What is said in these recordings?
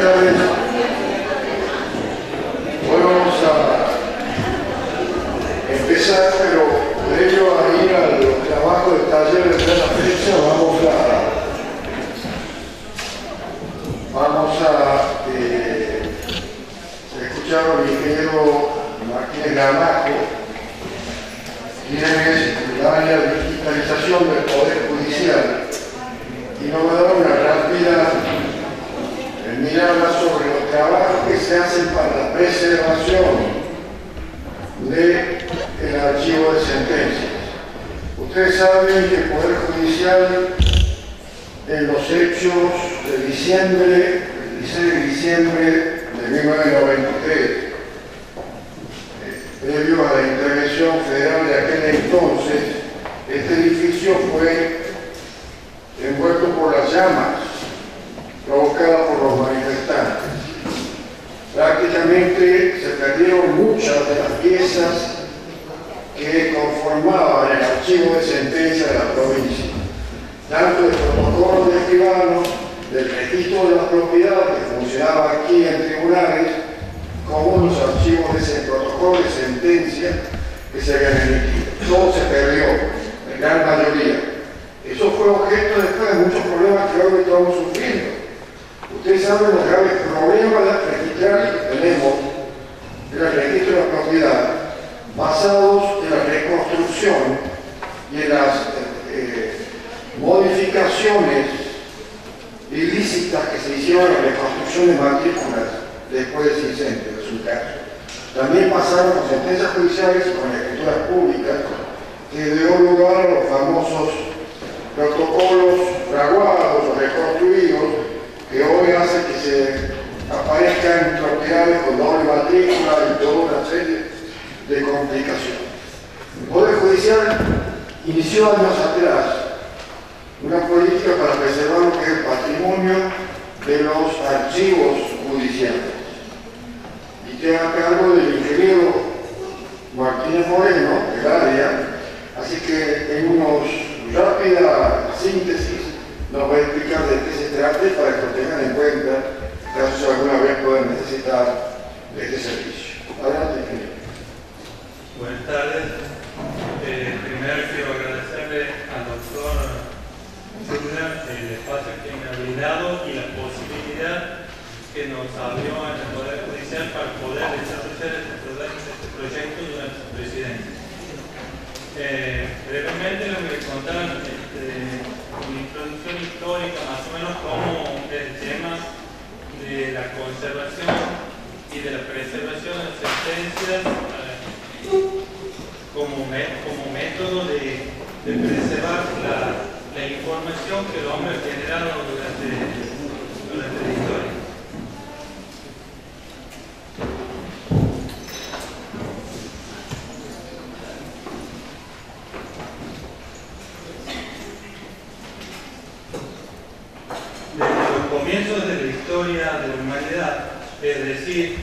tardes. Hoy vamos a empezar, pero previo a ir al trabajo del taller de la fecha, vamos a escuchar al ingeniero Martínez Gramajo, quien es el área de digitalización del Poder Judicial, y nos va a dar una rápida mirada sobre los trabajos que se hacen para la preservación del archivo de sentencias. Ustedes saben que el Poder Judicial, en los hechos de diciembre, el 16 de diciembre de 1993, previo a la intervención federal de aquel entonces, este edificio fue envuelto por las llamas provocadas por los manifestantes. Prácticamente se perdieron muchas de las piezas que conformaban el archivo de sentencia de la provincia, tanto el protocolo de escribanos, del registro de la propiedad que funcionaba aquí en tribunales, como los archivos de ese protocolo de sentencia que se habían emitido. Todo se perdió, en gran mayoría. Eso fue objeto después de muchos problemas que hoy estamos sufriendo. Ustedes saben los graves problemas registrales que tenemos en el registro de la propiedad, basados en la reconstrucción y en las modificaciones ilícitas que se hicieron en la reconstrucción de matrículas después de ese incendio, de su caso. También pasaron con sentencias judiciales con escrituras públicas que dio lugar a los famosos protocolos fraguados o reconstruidos que hoy hacen que se aparezcan propiedades con doble matrícula y toda una serie de complicaciones. El Poder Judicial inició años atrás una política para preservar lo que es el patrimonio de los archivos judiciales, y queda a cargo del ingeniero Martínez Moreno, del área, así que en unos rápida síntesis nos va a explicar de qué se trata para que lo tengan en cuenta caso alguna vez puedan necesitar de este servicio. Adelante, ingeniero. Buenas tardes. Primero quiero agradecerle al doctor Zurner el espacio que me ha brindado y la posibilidad que nos abrió en el Poder Judicial para poder desarrollar este proyecto durante su presidencia. Brevemente les voy a contar una introducción histórica, más o menos cómo el tema de la conservación y de la preservación de las sentencias como método de preservar la información que el hombre ha generado durante la historia. Comienzos de la historia de la humanidad, es decir,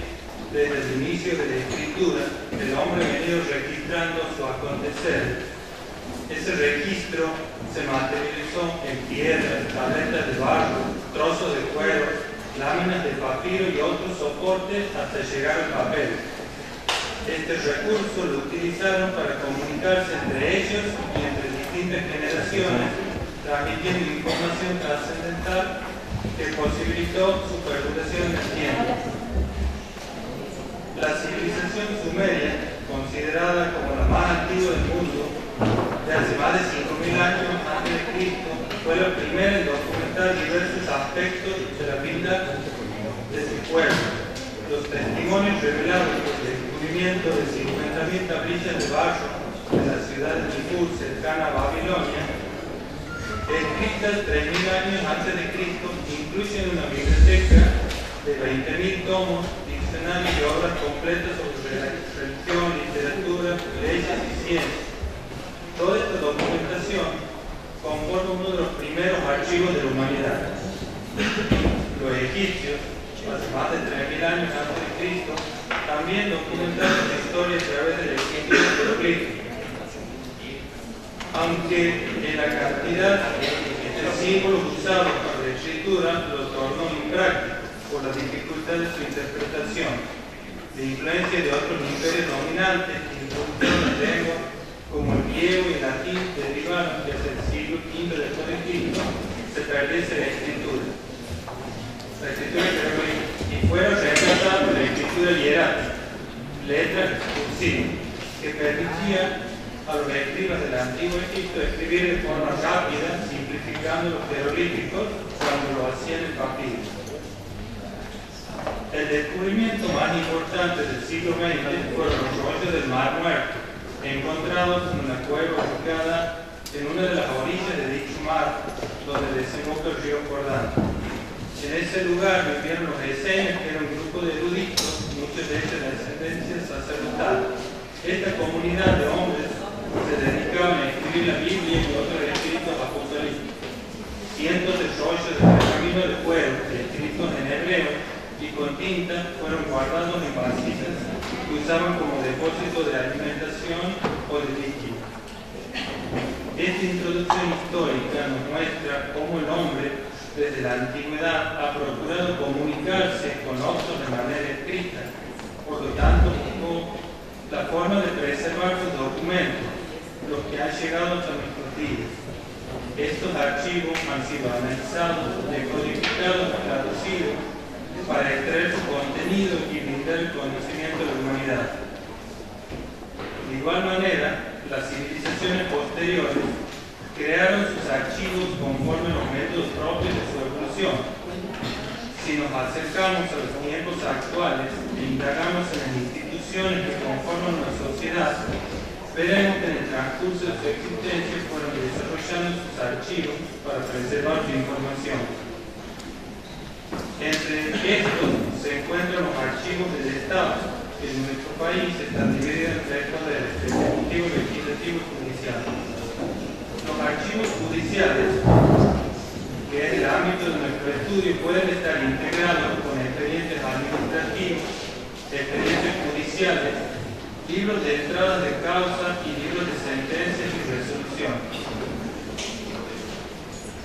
desde el inicio de la escritura, el hombre ha venido registrando su acontecer. Ese registro se materializó en piedras, tabletas de barro, trozos de cuero, láminas de papiro y otros soportes hasta llegar al papel. Este recurso lo utilizaron para comunicarse entre ellos y entre distintas generaciones, transmitiendo información trascendental que posibilitó su perduración en el tiempo. La civilización sumeria, considerada como la más antigua del mundo, de hace más de 5.000 años antes de Cristo, fue la primera en documentar diversos aspectos de la vida de su pueblo. Los testimonios revelaron el descubrimiento de 50.000 tablillas de barro en la ciudad de Nippur, cercana a Babilonia, escritas 3.000 años antes de Cristo, incluyen una biblioteca de 20.000 tomos, diccionarios y obras completas sobre religión, literatura, leyes y ciencia. Toda esta documentación conforma uno de los primeros archivos de la humanidad. Los egipcios, hace más de 3.000 años antes de Cristo, también documentaron la historia a través del escritura jeroglífica. Aunque en la cantidad de símbolos usados para la escritura lo tornó impráctico. por la dificultad de su interpretación, la influencia de otros imperios dominantes que introdujeron la lengua, como el griego y el latín derivaron que desde el siglo V después de Cristo se perdiese la escritura y fueron reemplazadas por la escritura hierática, letra cursiva, que permitía a los escribas del antiguo Egipto escribir de forma rápida, simplificando los jeroglíficos cuando lo hacían en papiro. El descubrimiento más importante del siglo XX fueron los rollos del Mar Muerto, encontrados en una cueva ubicada en una de las orillas de dicho mar, donde desemboca el río Jordán. En ese lugar vivieron los esenios, que era un grupo de eruditos, muchos de ellos de ascendencia sacerdotal. Esta comunidad de hombres se dedicaban a escribir la Biblia y otros escritos apocalípticos. Cientos de rollos de pergamino de cuero, escritos en hebreo y con tinta, fueron guardados en vasijas que usaban como depósito de alimentación o de líquido. Esta introducción histórica nos muestra cómo el hombre desde la antigüedad ha procurado comunicarse con otros de manera escrita. Por lo tanto, buscó la forma de preservar sus documentos, los que han llegado hasta nuestros días. Estos archivos han sido analizados, decodificados y traducidos para extraer su contenido y brindar el conocimiento de la humanidad. De igual manera, las civilizaciones posteriores crearon sus archivos conforme a los métodos propios de su evolución. Si nos acercamos a los tiempos actuales e indagamos en las instituciones que conforman una sociedad, veremos que en el transcurso de su existencia fueron desarrollando sus archivos para preservar su información. Entre estos se encuentran los archivos del Estado, que en nuestro país están divididos en tres poderes: ejecutivo, legislativo y judicial. Los archivos judiciales, que es el ámbito de nuestro estudio, pueden estar integrados con expedientes administrativos, expedientes judiciales, libros de entradas de causa y libros de sentencias y resoluciones.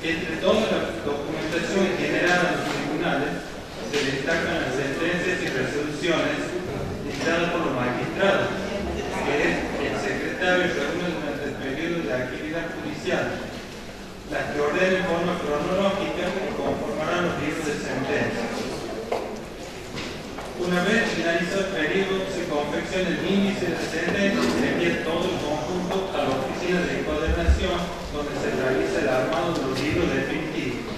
Entre todas las documentaciones generadas en los tribunales se destacan las sentencias y resoluciones dictadas por los magistrados, que es el secretario que reúne durante el periodo de actividad judicial, las que ordenen en forma cronológica y conformarán los libros de sentencia. Una vez finalizado el periodo, se confecciona el índice de sentencia y se envía todo el conjunto a la oficina de encuadernación, donde se realiza el armado de los libros definitivos.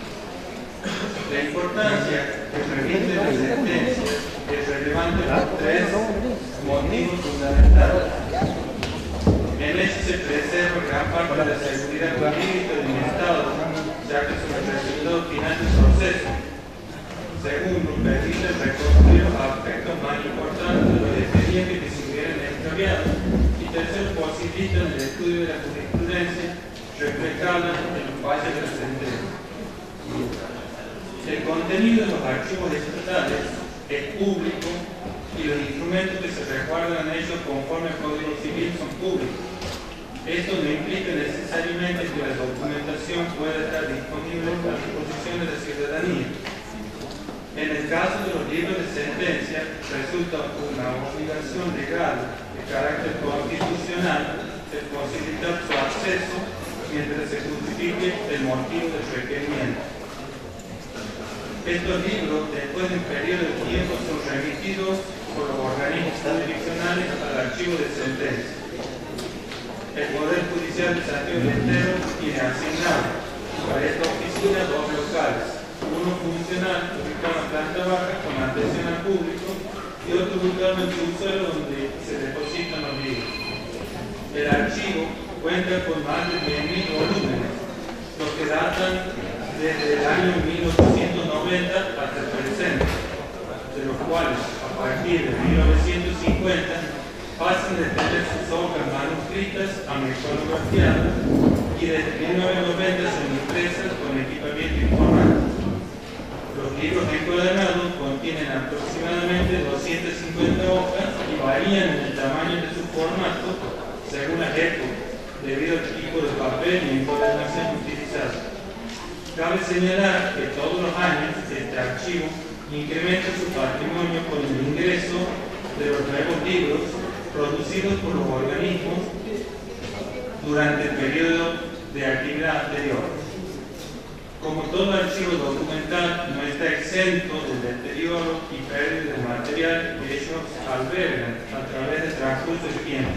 La importancia que revisten las sentencias es relevante por tres motivos fundamentales. En ello se preserva gran parte de la seguridad jurídica de un Estado, ya que es el resultado final del proceso. Segundo, permite reconstruir los aspectos más importantes de los expedientes que se hubieran extraviado. Y tercero, posibilita el estudio de la jurisprudencia reflejada en los fallos de la sentencia. El contenido de los archivos estatales es público y los instrumentos que se resguardan en ellos conforme al Código Civil son públicos. Esto no implica necesariamente que la documentación pueda estar disponible a disposición de la ciudadanía. En el caso de los libros de sentencia, resulta una obligación legal de carácter constitucional el posibilitar su acceso mientras se justifique el motivo del requerimiento. Estos libros, después de un periodo de tiempo, son remitidos por los organismos jurisdiccionales al archivo de sentencia. El Poder Judicial de Santiago del Estero tiene asignado para esta oficina dos locales, uno funcional ubicado en planta baja con atención al público y otro ubicado en el subsuelo donde se depositan los libros. El archivo cuenta con más de 10.000 volúmenes, los que datan desde el año 1890 hasta el presente, de los cuales a partir de 1950 pasan de tener sus hojas manuscritas a mecanografiadas y desde 1990 son impresas con equipamiento informático. Los libros encuadernados contienen aproximadamente 250 hojas y varían en el tamaño de su formato según la época, debido al tipo de papel y encuadernación utilizado. Cabe señalar que todos los años este archivo incrementa su patrimonio con el ingreso de los nuevos libros producidos por los organismos durante el periodo de actividad anterior. Como todo archivo documental no está exento del deterioro y pérdida de material que ellos albergan a través del transcurso del tiempo,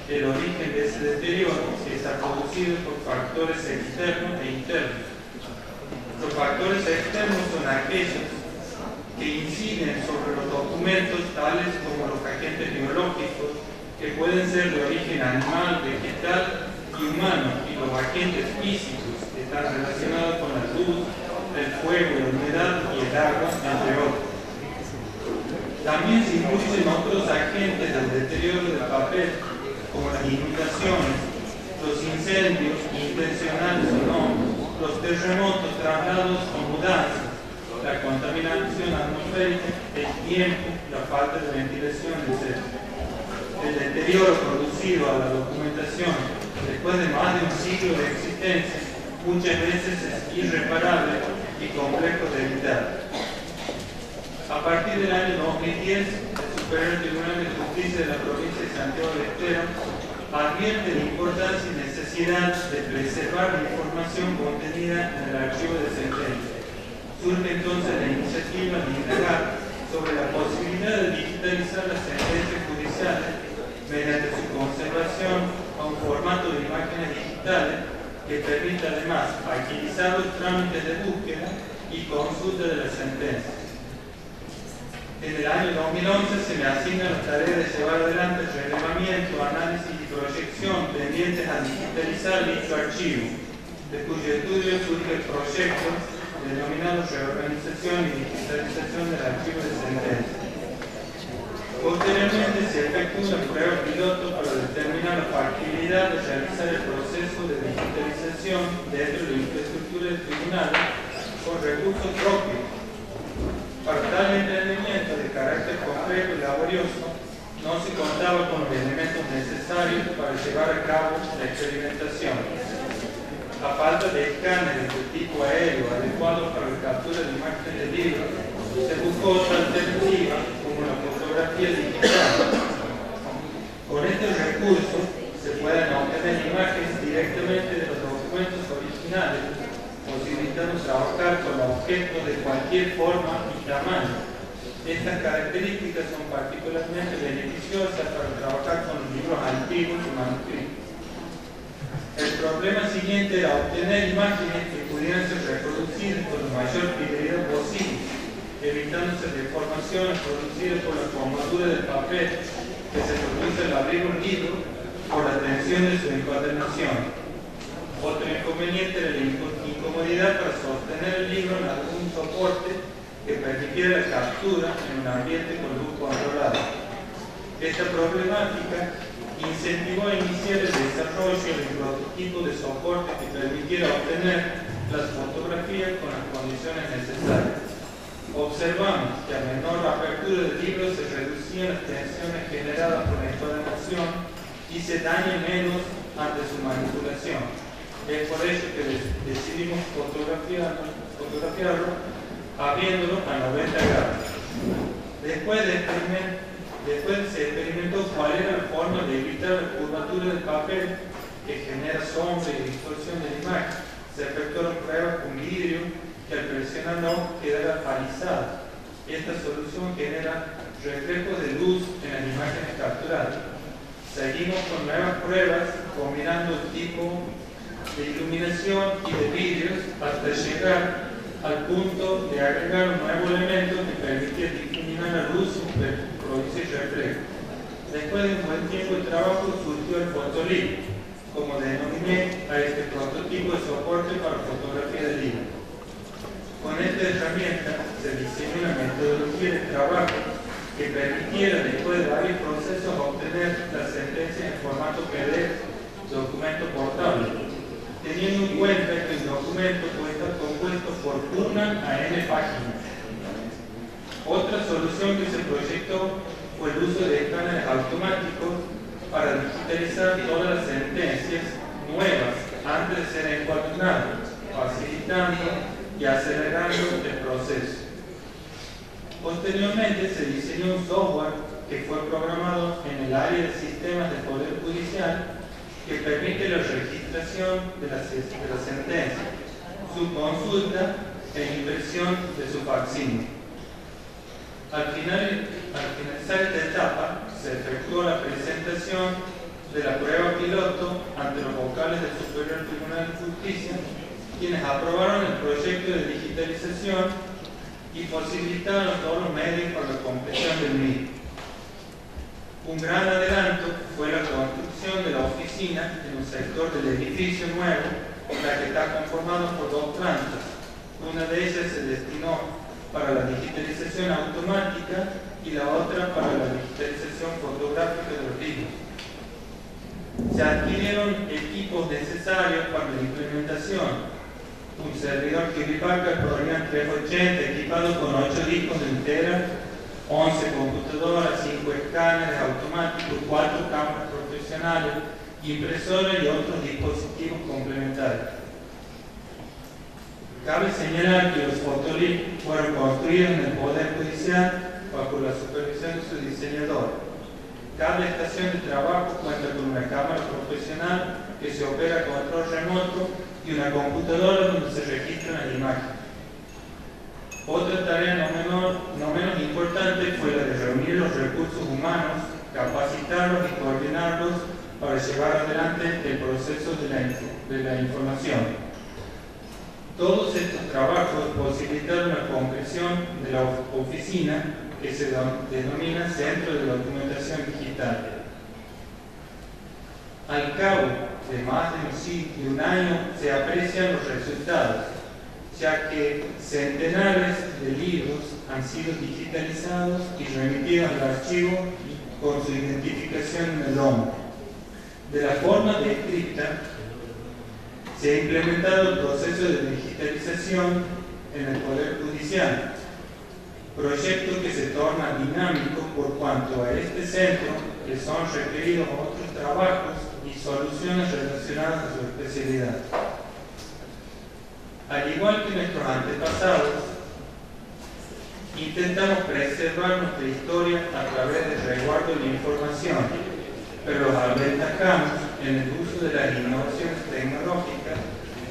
el origen de ese deterioro está producido por factores externos e internos. Los factores externos son aquellos que inciden sobre los documentos, tales como los agentes biológicos, que pueden ser de origen animal, vegetal y humano, y los agentes físicos, que están relacionados con la luz, el fuego, la humedad y el agua, entre otros. También se incluyen otros agentes del deterioro del papel, como las inundaciones, los incendios, intencionales o no, los terremotos, traslados o mudanzas, la contaminación atmosférica, el tiempo, la falta de ventilación, etc. El deterioro producido a la documentación después de más de un siglo de existencia muchas veces es irreparable y complejo de evitar. A partir del año 2010, el Superior Tribunal de Justicia de la provincia de Santiago del Estero advierte la importancia y necesidad de preservar la información contenida en el archivo de sentencia. Surge entonces la iniciativa de indagar sobre la posibilidad de digitalizar las sentencias judiciales mediante su conservación a un formato de imágenes digitales que permita además agilizar los trámites de búsqueda y consulta de las sentencias. En el año 2011 se me asigna la tarea de llevar adelante el relevamiento, análisis y proyección tendientes a digitalizar dicho archivo, de cuyo estudio surge el proyecto denominado Reorganización y Digitalización del Archivo de Sentencias. Posteriormente se efectúa una prueba piloto para determinar la factibilidad de realizar el proceso de digitalización dentro de la infraestructura del tribunal con recursos propios. Para tal emprendimiento de carácter complejo y laborioso, no se contaba con los elementos necesarios para llevar a cabo la experimentación. A falta de escáneres de tipo aéreo adecuados para la captura de imágenes de libros, se buscó otra alternativa como la fotografía digital. Con estos recursos se pueden obtener imágenes directamente de los documentos originales, posibilitando trabajar con objetos de cualquier forma y tamaño. Estas características son particularmente beneficiosas para trabajar con los libros antiguos y manuscritos. El problema siguiente era obtener imágenes que pudieran ser reproducidas con la mayor fidelidad posible, evitándose deformaciones producidas por la curvatura del papel que se produce al abrir un libro por la tensión de su encuadernación. Otro inconveniente era la incomodidad para sostener el libro en algún soporte que permitiera la captura en un ambiente con luz controlada. Esta problemática incentivó a iniciar el desarrollo de un prototipo de soporte que permitiera obtener las fotografías con las condiciones necesarias. Observamos que a menor apertura del libro se reducían las tensiones generadas por la encuadernación y se daña menos ante su manipulación. Es por ello que decidimos fotografiarlo abriéndolo a 90 grados. Después se experimentó cuál era la forma de evitar la curvatura del papel que genera sombra y distorsión de la imagen. Se efectuaron pruebas con vidrio que al presionarlo quedara palizado. Esta solución genera reflejos de luz en las imágenes capturadas. Seguimos con nuevas pruebas combinando el tipo de iluminación y de vidrios hasta llegar al punto de agregar un nuevo elemento que permite difuminar la luz y producir reflejos. Después de un buen tiempo de trabajo surgió el fotolib, como denominé a este prototipo de soporte para fotografía de libro. Con esta herramienta se diseñó una metodología de trabajo que permitiera, después de varios procesos, obtener las sentencias en formato PDF, documento portable, teniendo en cuenta que el documento puede estar compuesto por 1 a n páginas. Otra solución que se proyectó fue el uso de escáneres automáticos para digitalizar todas las sentencias nuevas antes de ser encuadernadas, facilitando y acelerando el proceso. Posteriormente se diseñó un software que fue programado en el área de sistemas del Poder Judicial que permite la registración de la sentencia, su consulta e impresión de su facsímil. Al finalizar esta etapa, se efectuó la presentación de la prueba piloto ante los vocales del Superior Tribunal de Justicia, quienes aprobaron el proyecto de digitalización y facilitaron todos los medios para la compleción del mismo. Un gran adelanto fue la construcción de la oficina en un sector del edificio nuevo, la que está conformado por dos plantas. Una de ellas se destinó para la digitalización automática y la otra para la digitalización fotográfica de los libros. Se adquirieron equipos necesarios para la implementación. Un servidor Kirby-Packer Program 380 equipado con 8 discos de 1 tera, 11 computadoras, 5 escáneres automáticos, 4 cámaras profesionales, impresoras y otros dispositivos complementarios. Cabe señalar que los fotolibros fueron construidos en el Poder Judicial bajo la supervisión de su diseñador. Cada estación de trabajo cuenta con una cámara profesional que se opera a control remoto y una computadora donde se registran las imágenes. Otra tarea no menos importante fue la de reunir los recursos humanos, capacitarlos y coordinarlos para llevar adelante el proceso de la información. Todos estos trabajos posibilitaron la concreción de la oficina que se denomina Centro de Documentación Digital. Al cabo de más de un año se aprecian los resultados, ya que centenares de libros han sido digitalizados y remitidos al archivo con su identificación en el lomo. De la forma descrita, se ha implementado el proceso de digitalización en el Poder Judicial, proyecto que se torna dinámico por cuanto a este centro le son requeridos otros trabajos y soluciones relacionadas a su especialidad. Al igual que nuestros antepasados, intentamos preservar nuestra historia a través del resguardo de la información, pero los aventajamos en el uso de las innovaciones tecnológicas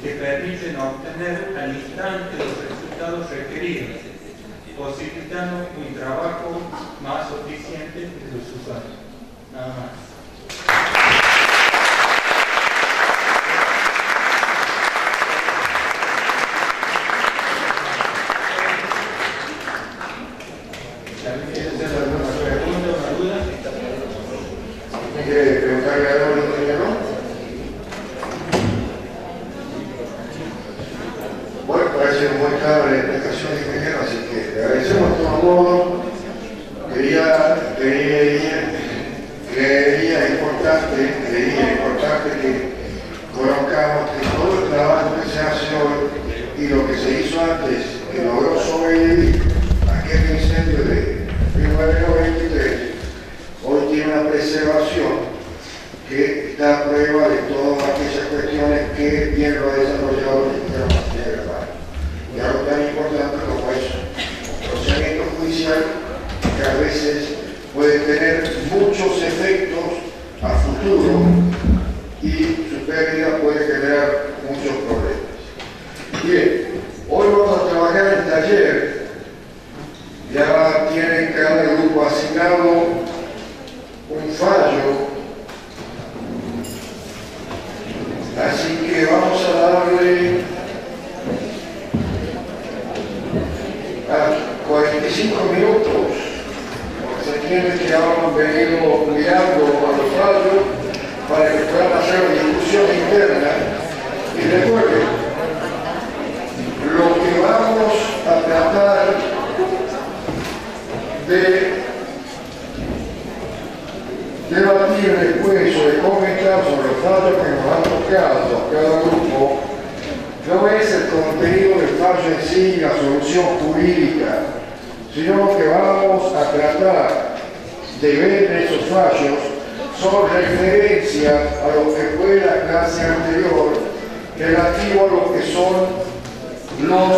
que permiten obtener al instante los resultados requeridos, posibilitando un trabajo más eficiente de los usuarios. Nada más. Creía importante que conozcamos que todo el trabajo que se hace hoy y lo que se hizo antes, que logró sobrevivir a aquel incendio de 1993, hoy tiene una preservación que da a prueba de todas aquellas cuestiones que bien lo ha desarrollado el Ministerio de Trabajo. Y algo tan importante como eso, el procedimiento judicial que a veces puede tener muchos efectos a futuro y su pérdida puede generar muchos problemas. Bien, hoy vamos a trabajar en el taller. Ya tienen cada grupo asignado un fallo, así que vamos a darle a 45 minutos. Se entiende que ahora han venido mirando a los fallos para que puedan hacer una discusión interna. Y recuerden, lo que vamos a tratar de debatir después o de comentar sobre los fallos que nos han tocado a cada grupo no es el contenido del fallo en sí, la solución jurídica, sino lo que vamos a tratar de ver en esos fallos son referencias a lo que fue la clase anterior relativo a lo que son los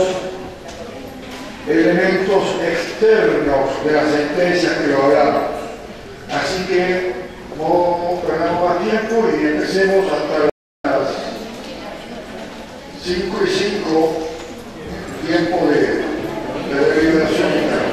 elementos externos de las sentencias que lo hablamos. Así que no perdamos más tiempo y empecemos hasta las 5:05, tiempo de deliberación interna.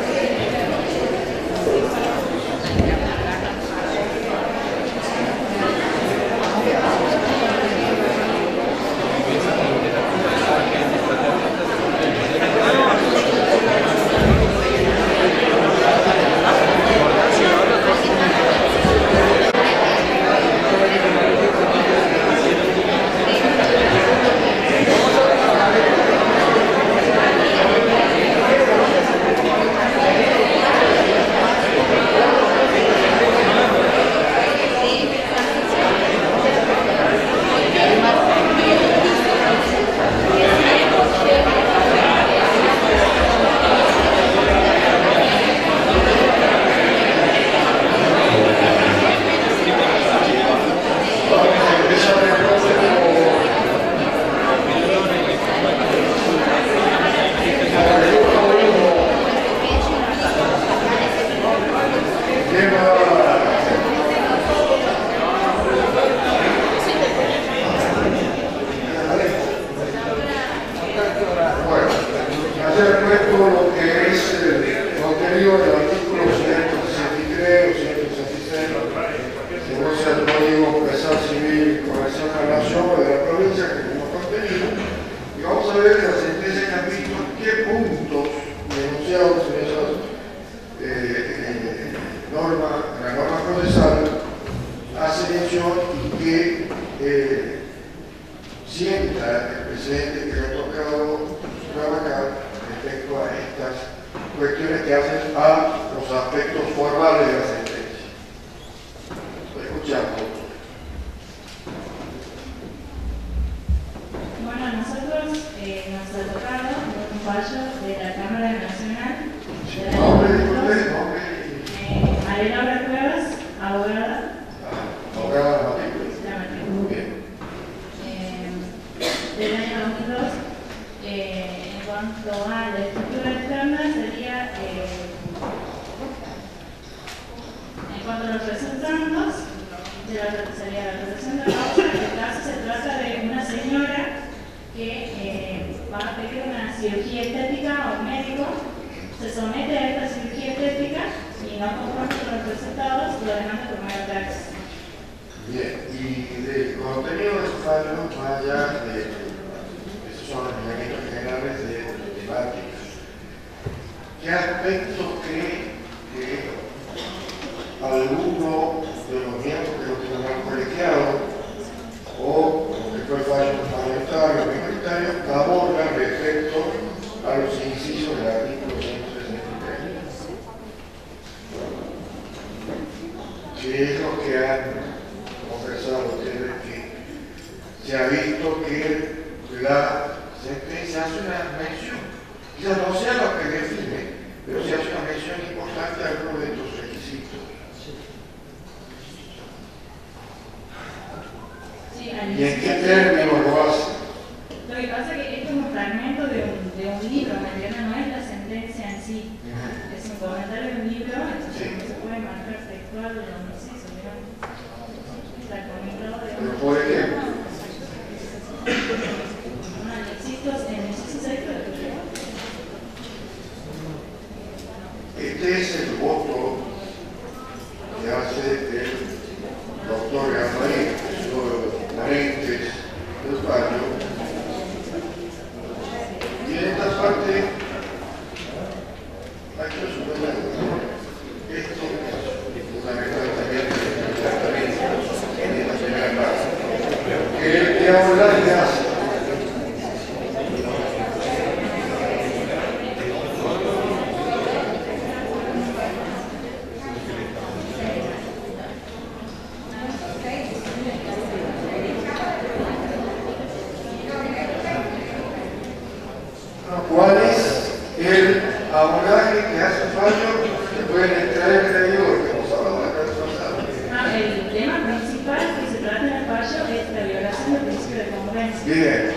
¿Cuál es el abordaje que hace fallo que pueden extraer de ello que hemos hablado la clase pasada? El tema principal que se trata en el fallo es la violación del principio de congruencia. Bien,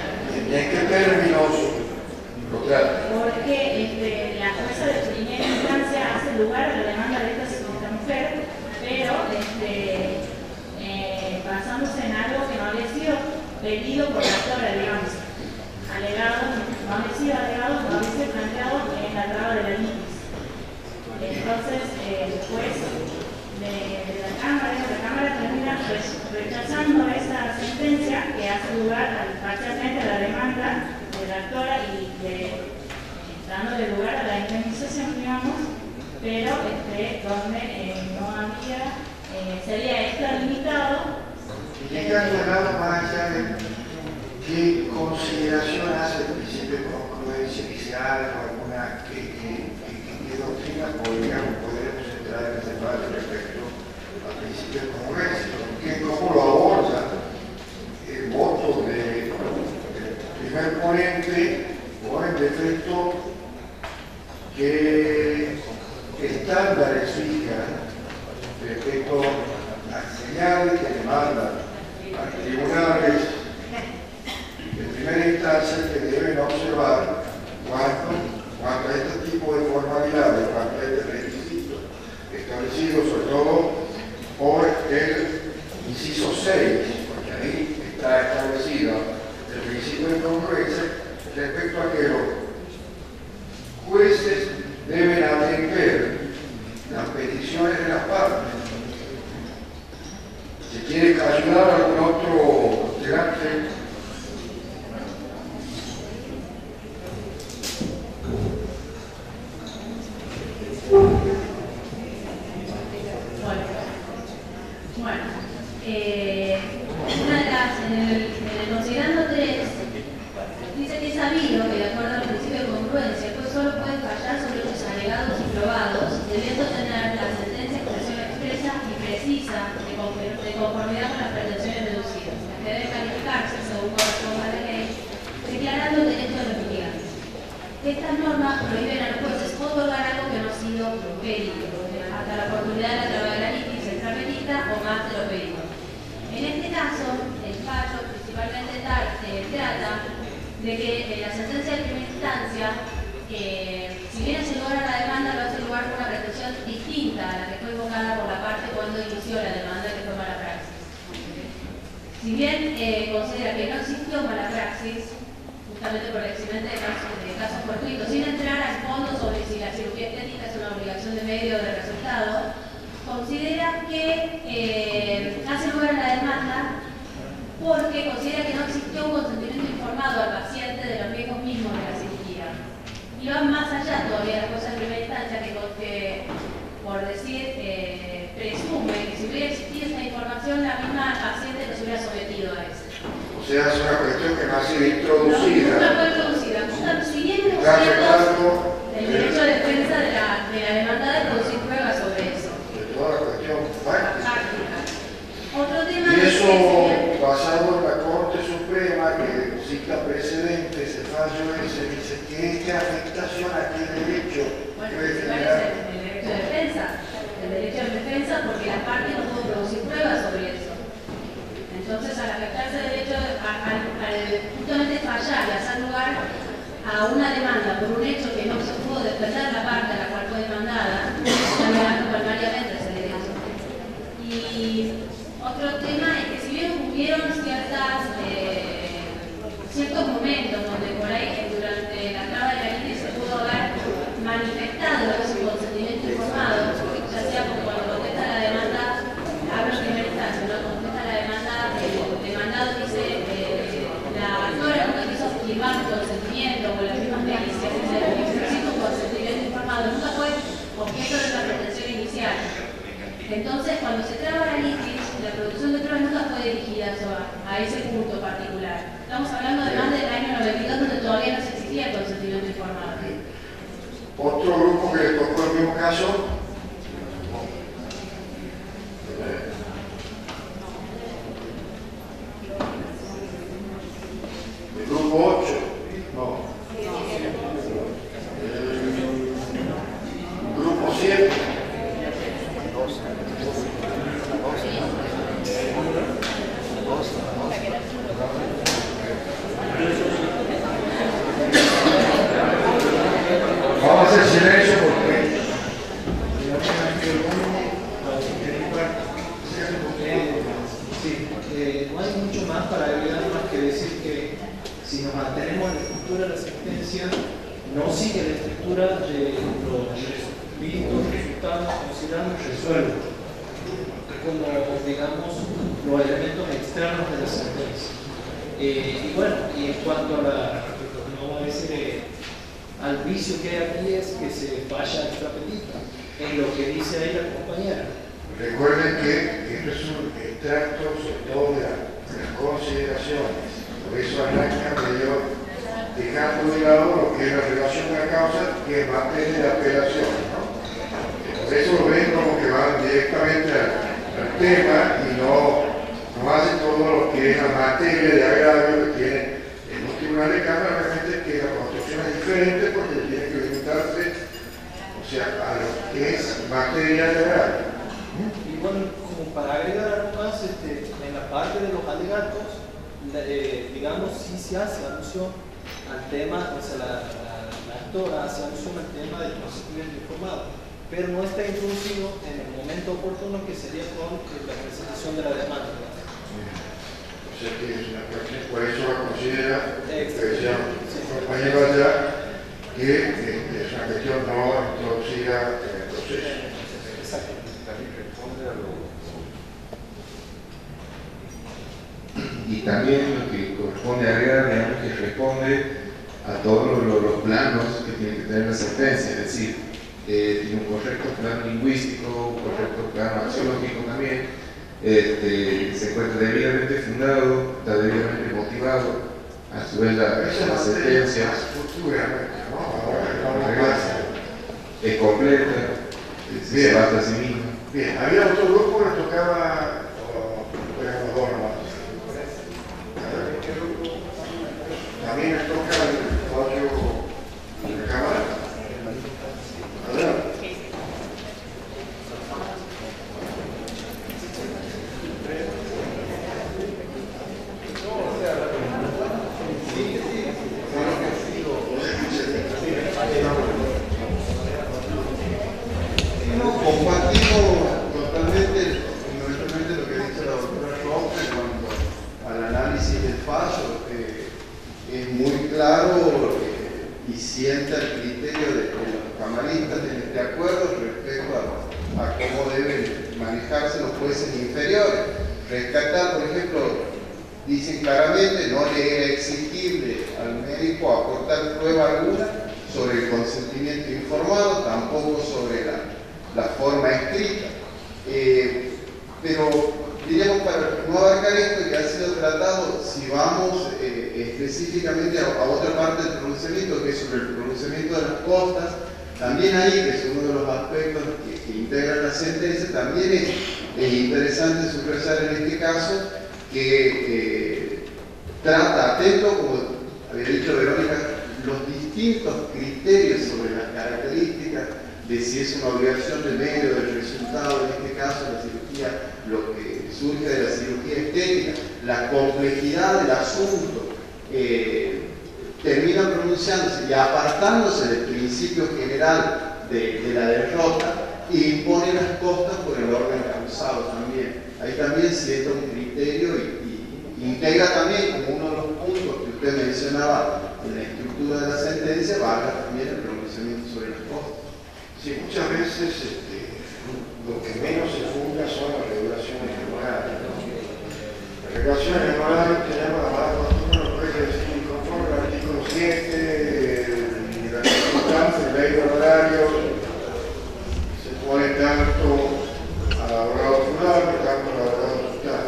¿y en qué términos lo trata? Porque la lugar a la demanda de esta mujer, pero basándose en algo que no había sido pedido por la actora, digamos, alegado, no había sido alegado, no había sido planteado en la traba de la litis. Entonces, después de la Cámara termina rechazando esa sentencia que hace lugar parcialmente a la demanda de la actora y dándole lugar a la indemnización, digamos, pero donde no había, sería extralimitado. Y en caso nada más allá de qué consideración hace el principio de congruencia inicial o alguna qué doctrina podemos entrar en el debate respecto al principio de congruencia, cómo lo aborda el voto del primer ponente o en defecto qué estándares fijan respecto a señales que demandan a tribunales de primera instancia que deben observar cuanto a este tipo de formalidades, cuanto a este requisito establecido sobre todo por el inciso 6, porque ahí está establecido el principio de congruencia respecto a que los jueces deben atender las peticiones de las partes. Si quiere ayudar a algún otro integrante. Una de las, en el considerando 3, dice que es sabido que de acuerdo al principio de congruencia, el juez solo puede fallar sobre hechos alegados y probados, debiendo tener la sentencia expresión expresa y precisa de conformidad con las pretensiones deducidas, las que deben calificarse según corresponda a la ley, declarando el derecho de los litigantes. Estas normas prohíben a los jueces otorgar algo que no ha sido pedido, hasta la oportunidad de la traba de la litis extrapenita o más de lo pedido. En este caso, el fallo principalmente trata de que la sentencia de primera instancia, si bien hace lugar a la demanda, lo hace lugar con una pretensión distinta a la que fue invocada por la parte cuando inició la demanda que fue mala praxis. Si bien considera que no existió mala praxis, justamente por el eximente de casos fortuitos, sin entrar al fondo sobre si la cirugía estética es una obligación de medio o de resultado, considera que hace lugar a la demanda porque considera que no existió un consentimiento informado al paciente de los riesgos mismos de la cirugía. Y van más allá todavía las cosas en primera instancia que por decir, presume que si hubiera existido esa información, la misma paciente no se hubiera sometido a eso. O sea, es una cuestión que no ha sido introducida. No fue introducida. Si bien es cierto el derecho de defensa de la demandada de producir pruebas sobre eso. De toda la cuestión práctica. Otro tema y eso, es basado en la Corte Suprema, que cita precedentes, ese fallo ese, dice que qué afectación a qué derecho puede generar. El derecho de defensa. El derecho de defensa porque la parte no pudo producir pruebas sobre eso. Entonces, al afectarse el derecho, al justamente fallar y hacer lugar a una demanda por un hecho que no se pudo defender la parte a la cual fue demandada, está negando palmariamente ese derecho. Y otro tema es que si bien ocurrieron ciertos momentos donde por ahí durante la traba de la litis se pudo haber manifestado ese consentimiento informado, ya sea como cuando contesta la demanda, hablo en primera instancia, ¿no? Contesta la demanda, el demandado dice la actora nunca quiso firmar un consentimiento o las mismas pericias, existe un consentimiento informado, nunca fue objeto de una pretensión inicial. Entonces, cuando se traba la litis, la producción de pruebas nunca fue dirigida a ese punto particular. Estamos hablando de más del año 92, donde todavía no existía el consentimiento informado. Otro grupo que le tocó el mismo caso. El grupo 8. No. El grupo 7. Vamos a hacer silencio porque no sigue la estructura de los vistos resultados considerados resueltos, como, digamos, los elementos externos de la sentencia. Y bueno, y en cuanto a vamos a decir, al vicio que hay aquí es que se falla extrapetita en lo que dice ahí la compañera. Recuerden que esto es un extracto sobre todo de las consideraciones, por eso arranca medio dejando de lado lo que es la relación de la causa, que es materia de apelación, ¿no? Por eso lo ven como que van directamente al tema y no hacen todo lo que es la materia de agravio que tiene en un tribunal de cámara. Realmente que la construcción es diferente porque tiene que limitarse, o sea, a lo que es materia de agravio. Y bueno, como para agregar algo más, en la parte de los alegatos, digamos, sí se hace alusión al tema, o sea, la actora hace alusión al tema del consentimiento informado, pero no está introducido en el momento oportuno, que sería con la presentación de la demanda. O sea que es una cuestión, por eso la considera, decía sí, compañero allá, que es una cuestión no introducida en el proceso. Exacto. Y también lo que corresponde agregar, digamos, que responde a todos los planos que tiene que tener la sentencia, es decir, tiene un correcto plano lingüístico, un correcto plano axiológico también, se encuentra debidamente fundado, está debidamente motivado, a su vez la sentencia es completa, se basa a sí misma. Bien, había otro grupo que le tocaba, o eran los dos nomás. También le toca el código de la Cámara. Adelante. Compartimos totalmente lo que dice la doctora Roca en cuanto al análisis del fallo. Es muy claro y sienta el criterio de los camaristas en este acuerdo respecto a cómo deben manejarse los jueces inferiores. Rescatar, por ejemplo, dicen claramente, no le era exigible al médico aportar prueba alguna sobre el consentimiento informado, tampoco sobre la forma escrita. Pero diríamos, para no abarcar esto que ha sido tratado, si vamos específicamente a otra parte del pronunciamiento, que es sobre el pronunciamiento de las costas, también ahí, que es uno de los aspectos que integran la sentencia, también es interesante subrayar en este caso que trata atento, como había dicho Verónica, los distintos criterios sobre las características de si es una obligación del medio, del resultado, en este caso la cirugía, lo que surge de la cirugía estética, la complejidad del asunto, terminan pronunciándose y apartándose del principio general de la derrota e imponen las costas por el orden causado también. Ahí también sienta un criterio y integra también como uno de los puntos que usted mencionaba en la estructura de la sentencia, valga también el pronunciamiento sobre las costas. Sí, muchas veces lo que menos se funda son las regulaciones horarias. Las regulaciones horarias tenemos la mala costumbre, nos puede decir, conforme al artículo 7 de la circunstancia, el ley de horarios, se pone tanto al abogado plural, tanto al abogado total.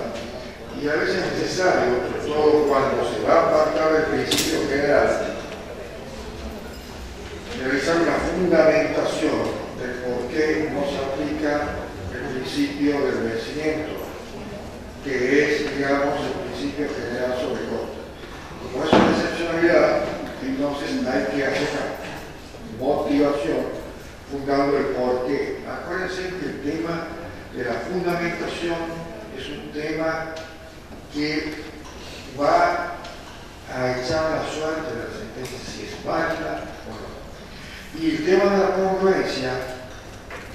Y a veces es necesario, sobre todo cuando se va a apartar del principio general, realizar una fundamentación de por qué no se aplica el principio del vencimiento, que es, digamos, el principio general sobre costas. Como es una excepcionalidad, entonces hay que hacer una motivación fundando el por qué. Acuérdense que el tema de la fundamentación es un tema que va a echar la suerte de la sentencia si es válida o no. Y el tema de la congruencia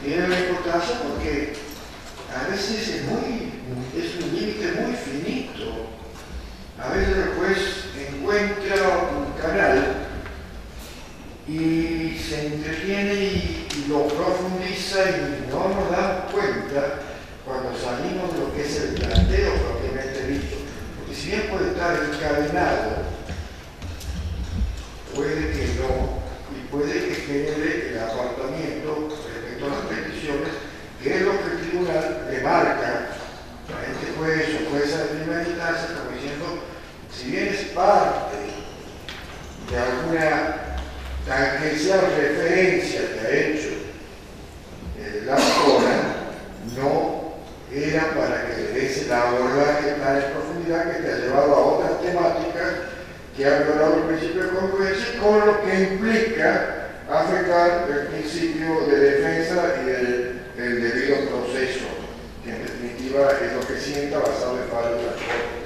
tiene una importancia porque a veces es un límite muy finito. A veces el juez encuentra un canal y se entretiene y lo profundiza y no nos damos cuenta cuando salimos de lo que es el planteo propiamente dicho. Porque si bien puede estar encadenado, puede que no, y puede que genere el apartamiento respecto a las peticiones, que es lo que el tribunal le marca a este juez o jueza de primera instancia, como diciendo, si bien es parte de alguna tangencial referencia que ha hecho la autora, no era para que le des el abordaje tan en profundidad que te ha llevado a otras temáticas que ha violado el principio de congruencia, con lo que implica afectar el principio de defensa y del debido proceso, que en definitiva es lo que sienta basado en fallo de la Corte.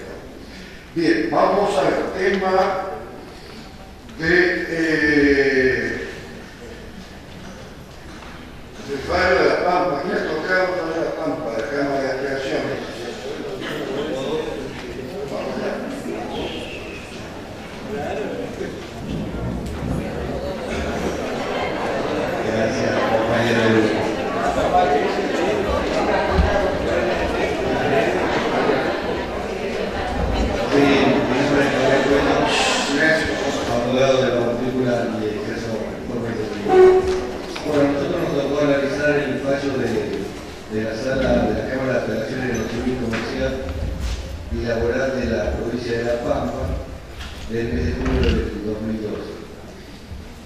Bien, vamos al tema del fallo de la Pampa. ¿Quién ha tocado el fallo de la Pampa, de la Cámara de Apelaciones? Gracias, compañero. Abogado de la partícula y ejerzo bueno, nosotros nos tocó analizar el fallo de la sala de la Cámara de Apelaciones de la Civil Comercial y Laboral de la provincia de La Pampa del mes de julio del 2012.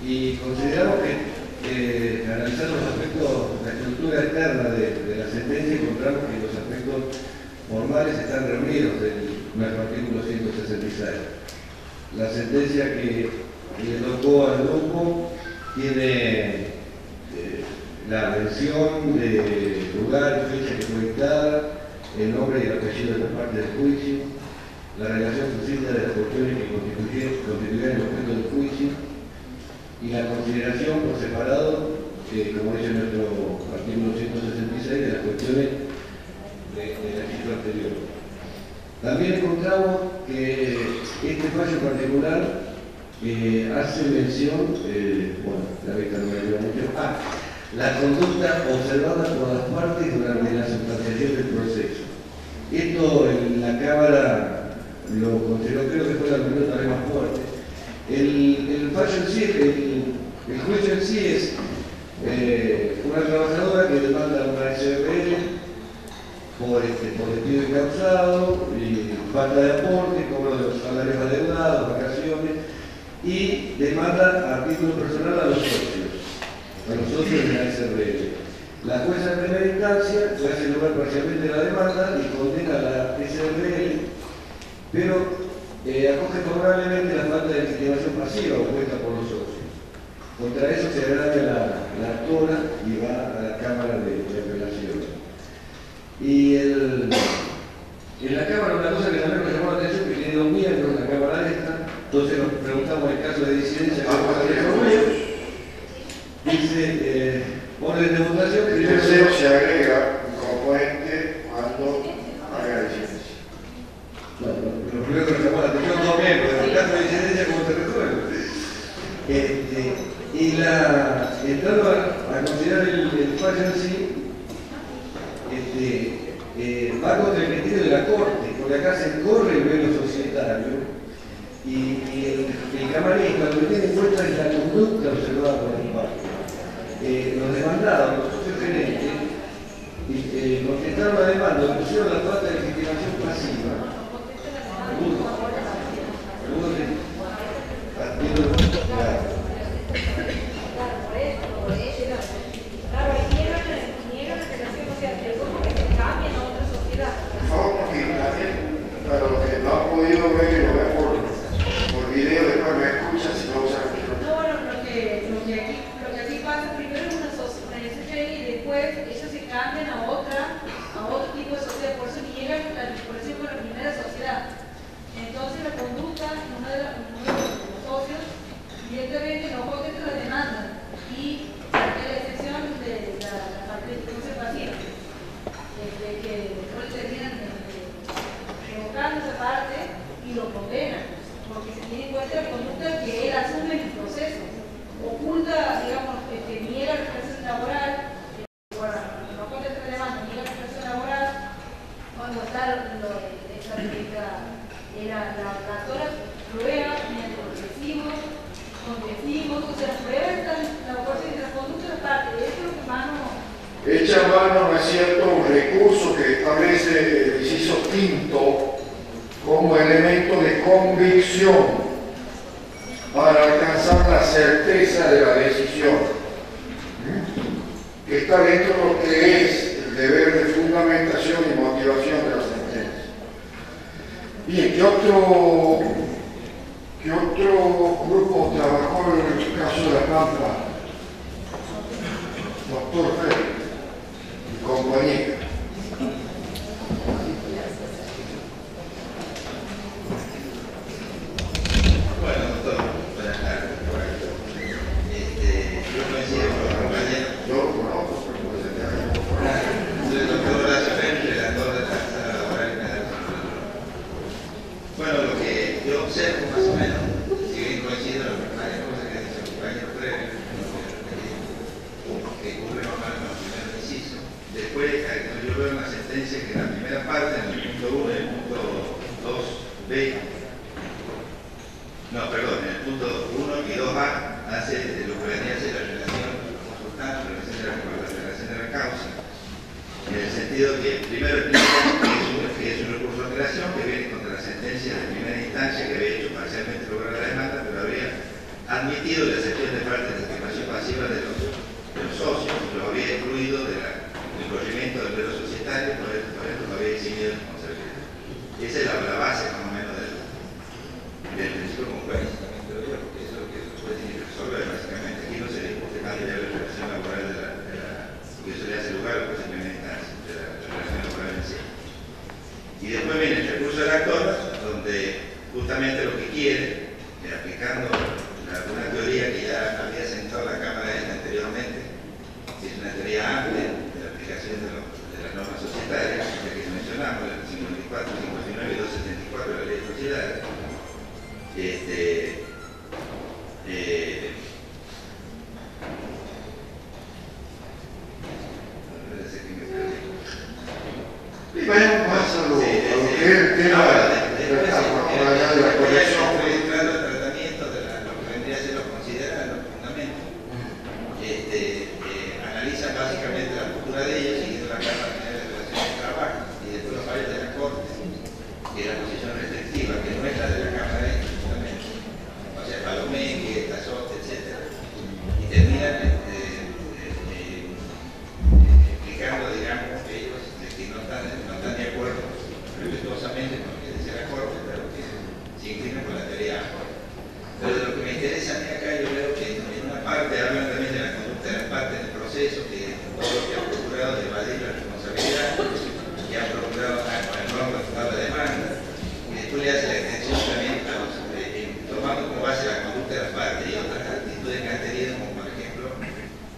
Y consideramos que analizar los aspectos, la estructura externa de la sentencia, encontramos que los aspectos formales están reunidos en nuestro artículo 166. La sentencia que le tocó al grupo tiene la mención de lugar y fecha que fue dictada, el nombre y el apellido de la parte del juicio, la relación sucinta de las cuestiones que constituían el objeto del juicio y la consideración por separado, como dice nuestro artículo 166, de las cuestiones del registro anterior. También encontramos que este fallo en particular hace mención, bueno, la vista no me ayuda mucho, la conducta observada por las partes durante la sustanciación del proceso. Esto en la Cámara lo consideró, creo que fue la opinión también más fuerte. El fallo en sí, el juicio en sí es una trabajadora que demanda una SRL por despido incausado, y falta de aporte, cobro de los salarios adeudados, vacaciones, y demanda a título personal a los socios de la SRL. La jueza en primera instancia le hace lugar parcialmente la demanda y condena a la SRL, pero acoge favorablemente la falta de legitimación pasiva opuesta por los socios. Contra eso se agrega la actora y va a la Cámara de Apelaciones. Y en la Cámara una cosa que también nos llamó la atención, que tiene 2 miembros en la Cámara esta, entonces nos preguntamos el caso de disidencia que dice orden de votación que el tercero se agrega un componente cuando haga disidencia. Lo primero que nos llamó la atención 2 miembros, en el caso de disidencia, ¿cómo se resuelve? Y entrando a considerar el fallo en sí, va contra el criterio de la Corte, porque acá se corre el velo societario y el camarista lo que tiene en cuenta es la conducta observada por el parte. Los demandados, los socios gerentes, contestaron la demanda, pusieron la falta de legitimación pasiva. Para los que no han podido ver y lo ven por video, después me escuchan si no usan el micrófono. No, bueno, lo que aquí pasa, primero es una SRL y después ellos se cambian a otro tipo de sociedad, por eso niegan la vinculación con la primera sociedad. Entonces la conducta en uno de los socios directamente no contesta la demanda y saca la excepción de la participación pasiva, que después terminan revocando esa parte y lo condenan, porque se tiene en cuenta la conducta que él asume en el proceso, ocurre plano, ¿no es cierto?, un recurso que establece el inciso quinto como elemento de convicción para alcanzar la certeza de la decisión, que está dentro de lo que es el deber de fundamentación y motivación de la sentencia. Bien, ¿qué otro grupo trabajó en el caso de La Pampa? Doctor Ferri y compañía. Bueno, doctor, buenas tardes. Yo coincido con los compañeros. Yo lo conozco, pero puede ser que haya. Soy el doctor Horacio Ferri, relator de la sala laboral penal. Bueno, lo que yo observo más o menos, si bien coincido en varias cosas que ha dicho el compañero Ferri, que ocurre más o menos en el primer inciso. Después, yo veo una sentencia que en la primera parte, en el punto 1 y el punto 2b, no, perdón, en el punto 1 y 2a hace lo que venía a ser la relación consultante, la relación de la causa, en el sentido que primero explica que es un recurso de apelación que viene contra la sentencia de primera instancia que había hecho parcialmente lograr la demanda, pero habría admitido la excepción de parte de estimación pasiva de los socios, lo había excluido del corrimiento del derecho societario, por esto lo había eximido de responsabilidad. Esa es la base más o menos del principio de concurrencia, también te lo digo, porque eso es lo que después tiene que resolver básicamente. Aquí no se discute más de la relación laboral porque eso le hace lugar a la primera instancia de la relación laboral en sí. Y después viene el recurso del actor, donde justamente lo que quiere, aplicando una teoría que ya había sentado la Cámara anteriormente, que es una teoría amplia de la aplicación de las normas societarias, ya que mencionamos, la 54, 59 y 274 de la Ley de Sociedades. Vayamos más a lo que es el tema de la corrección. Registrando el tratamiento de lo que vendría a ser lo considerado, los fundamentos. Analiza básicamente la postura de ellos siguiendo la Cámara General de Relaciones de Trabajo y después los fallos de la Corte, que es la posición restrictiva, que no es la de la Cámara de justamente. O sea, Palomeque, Tazote, etc. Y terminan explicando, digamos, que ellos que no están de acuerdo respetuosamente con lo que dice la Corte, pero que se inclinan con la teoría amplia. Pero de lo que me interesa a mí acá, yo veo que en una parte hablan también de la conducta de la parte del proceso, que todo lo que ha procurado de evadir la responsabilidad, que ha procurado no resultar la demanda, y después le hace la extensión también tomando como base la conducta de la parte y otras actitudes que han tenido, como por ejemplo,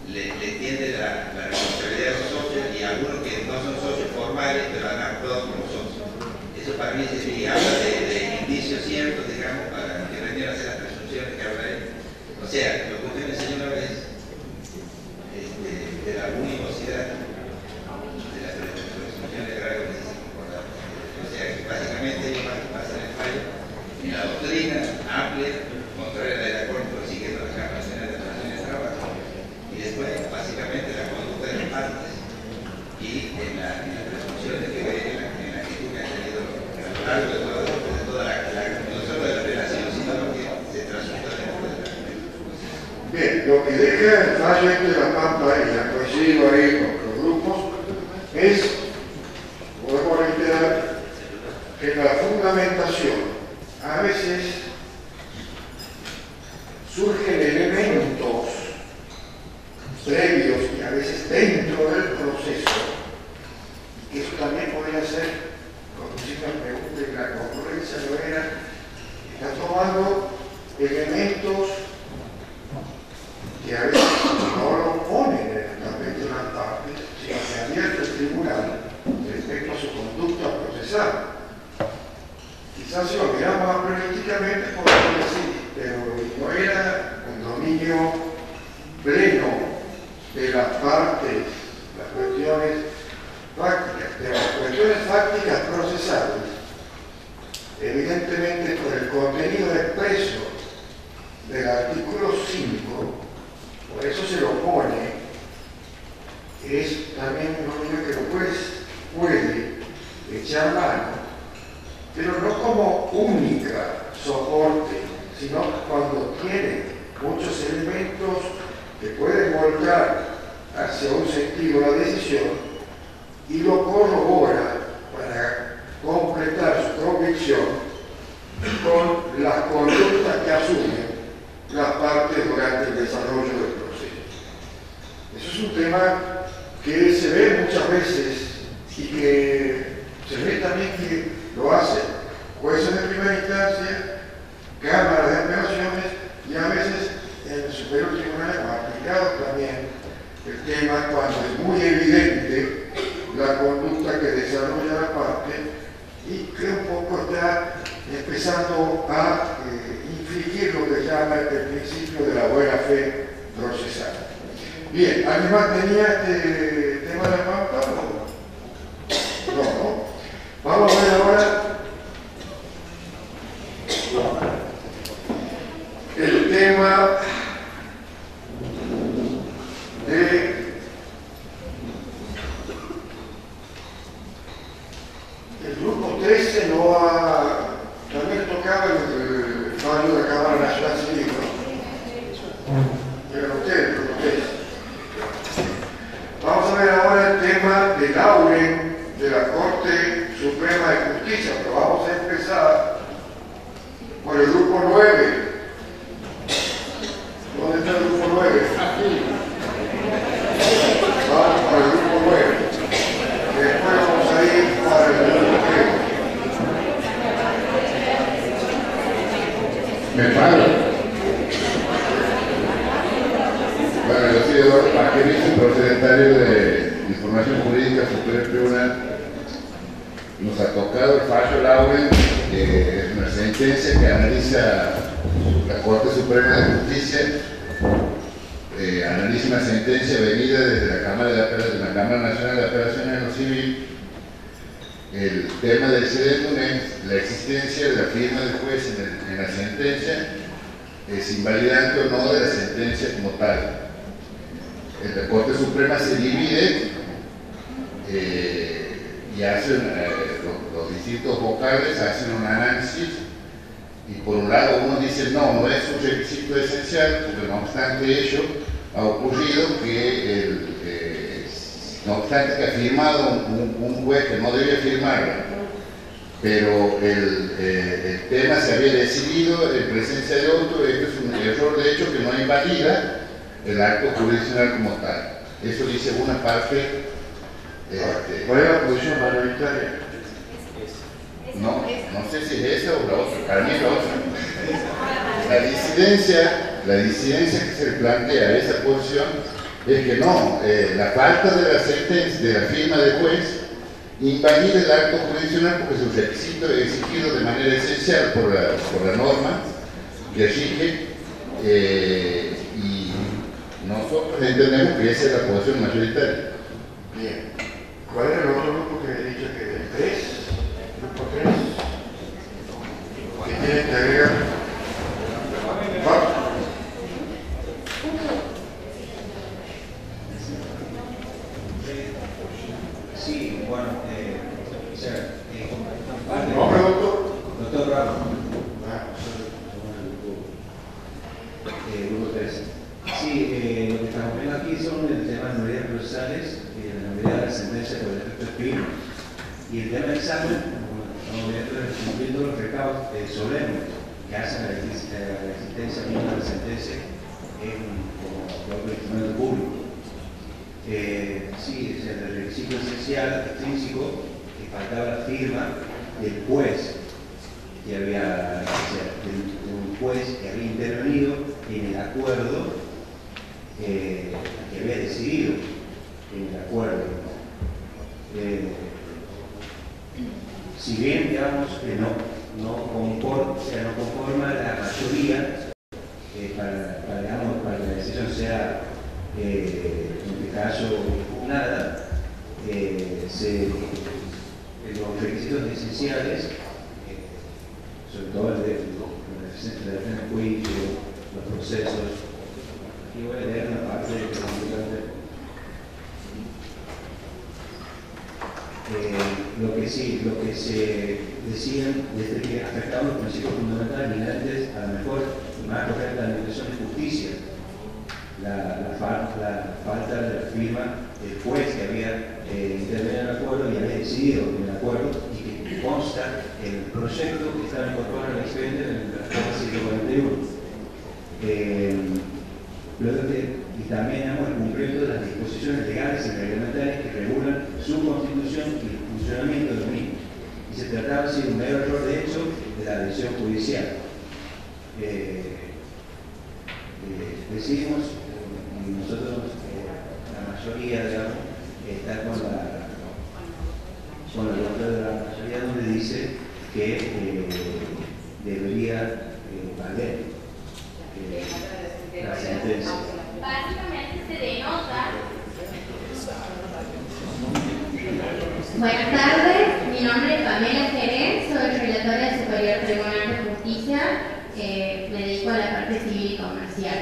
le tiende la responsabilidad de los socios y algunos que no son socios formales, pero han actuado como socios. Eso para mí sí habla de indicios ciertos, digamos, para que vengan a hacer las presunciones que habla él. O sea, lo que usted me enseñó una vez de la univocidad de la presunción de grado que se concordar. O sea, que básicamente ellos pasan el fallo en la doctrina amplia, contraria a la Corte, pero siguiendo la Cámara Nacional de Relaciones de Trabajo. Y después, básicamente, la conducta de las partes y en la presunción de que en la actitud que han tenido a lo largo de toda no solo de la relación, sino lo que se transmite dentro de la. Bien, lo que deja el fallo de La Pampa, y ha coincidido ahí con los grupos, es, podemos reiterar, que la fundamentación a veces surgen elementos previos y a veces dentro del proceso, y eso también podría ser, conduciendo a pregunta de la concurrencia, no era, está tomando elementos que a veces no lo ponen en el papel de las partes, sino que advierte el tribunal respecto a su conducta procesal. Quizás si lo miramos analíticamente podemos decir, pero no era un dominio pleno de las partes, las cuestiones prácticas, de las cuestiones prácticas procesales, evidentemente por el contenido expreso del artículo 5, por eso se lo pone es también una medida que el juez puede echar mano, pero no como única soporte, sino cuando tiene muchos elementos que pueden volcar hacia un sentido la decisión y lo corrobora para completar su convicción con las conductas que asumen las partes durante el desarrollo del proceso. Eso es un tema que se ve muchas veces y que se ve también que lo hacen jueces de primera instancia, cámaras de apelaciones y a veces en el Superior Tribunal hemos aplicado también el tema cuando es muy evidente la conducta que desarrolla la parte y que un poco está empezando a infringir lo que llama el principio de la buena fe procesal. Bien, ¿alguien más tenía este tema de la pauta? No. Vamos a ver ahora el tema de el grupo 13 no ha también tocado el fallo de la Cámara Nacional Civil, ¿no? Pero usted, el grupo 13. Vamos a ver ahora el tema de Lauren de la Corte Suprema de Justicia, pero vamos a empezar por el grupo 9. ¿Dónde está el grupo 9? Vamos por el grupo 9. Después vamos a ir para el grupo 3. Me paro. Bueno, yo soy Eduardo Paquerizo, procedentario de Información Jurídica Superior Tribunal. Nos ha tocado el fallo Lauren, que es una sentencia que analiza la Corte Suprema de Justicia, analiza una sentencia venida desde la Cámara Nacional de Apelaciones en lo Civil. El tema del sedendum es la existencia de la firma del juez en la sentencia, es invalidante o no de la sentencia como tal. La Corte Suprema se divide y hacen los distintos vocales hacen un análisis y por un lado uno dice no es un requisito esencial, porque no obstante ello ha ocurrido que no obstante que ha firmado un juez que no debía firmarla, pero el tema se había decidido en presencia de otro. Esto es un error de hecho que no invalida el acto jurisdiccional como tal. Eso dice una parte. ¿Cuál es la posición mayoritaria? No sé si es esa o la otra. Para mí es la otra. La disidencia que se plantea a esa posición es que no, la falta de la sentencia, de la firma del juez, invalida el acto jurisdiccional porque es un requisito exigido de manera esencial por la norma que rige, y nosotros entendemos que esa es la posición mayoritaria. Bien. ¿Cuál era el otro grupo que he dicho que el 3? Grupo 3. ¿Qué tiene que agregar? Sí, bueno, ¿Nombre, doctor? Doctor Bravo. Grupo 3. Sí, lo que estamos viendo aquí son el tema de novedades procesales, la novedad de la sentencia por efecto espino. Y el tema del examen, estamos cumpliendo los recados solemnes que hacen la existencia misma de la sentencia como propio instrumento público. Sí, el requisito esencial, extrínseco, que faltaba la firma del juez que había, de un juez que había intervenido en el acuerdo, que había decidido en el acuerdo. Si bien, digamos, que no conforma la mayoría para que la decisión sea, en este caso, impugnada, los requisitos esenciales, sobre todo el de la defensa de juicio, los procesos. Aquí voy a leer una parte de lo que se decían desde que afectaban los principios fundamentales inherentes a la mejor y más correcta administración de justicia. La falta de la firma del juez que había intervenido en el acuerdo y había decidido en el acuerdo y que consta el proyecto que estaba incorporado en el expediente en el artículo 141. Y también el cumplimiento de las disposiciones legales y reglamentarias que regulan su constitución y el funcionamiento de los mismos. Y se trataba así de un mero error de hecho de la decisión judicial. Decidimos, nosotros, la mayoría, digamos, está con la voluntad de la mayoría donde dice que debería valer la sentencia. Básicamente se denota. Buenas tardes, mi nombre es Pamela Jerez, soy relatora del Superior Tribunal de Justicia, me dedico a la parte civil y comercial.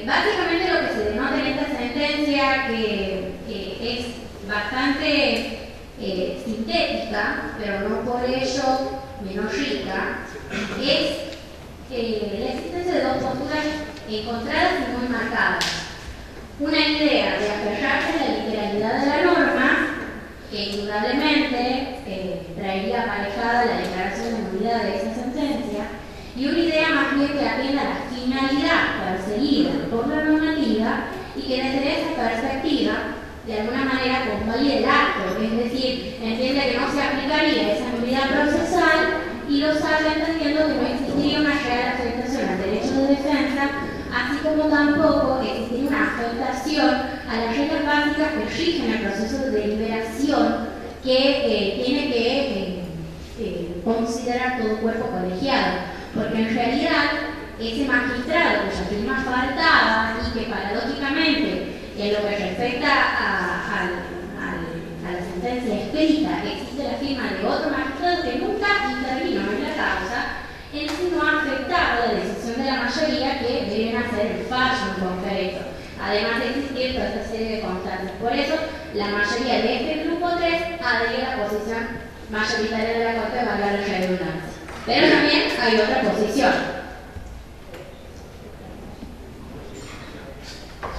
Básicamente lo que se denota en esta sentencia, que es bastante sintética, pero no por ello menos rica, es la existencia de dos posturas encontradas y muy marcadas. Una idea de aferrarse a la literalidad de la norma, que indudablemente traería aparejada la declaración de nulidad de esa sentencia, y una idea más bien que atienda a la finalidad perseguida por la normativa y que desde esa perspectiva de alguna manera convalide el acto, es decir, entiende que no se aplicaría esa nulidad procesal y lo sabe entendiendo que no existiría una real afectación al derecho de defensa, así como tampoco existiría una afectación a las reglas básicas que rigen el proceso de deliberación que tiene que considerar todo cuerpo colegiado, porque en realidad ese magistrado cuya firma faltaba y que paradójicamente en lo que respecta a la sentencia escrita existe la firma de otro magistrado que nunca intervino en la causa, en sí no ha afectado la decisión de la mayoría que deben hacer el fallo en concreto, además de existir toda esta serie de constantes. Por eso, la mayoría de este grupo 3 adhiere a la posición mayoritaria de la Corte, valga la redundancia. Pero también hay otra posición.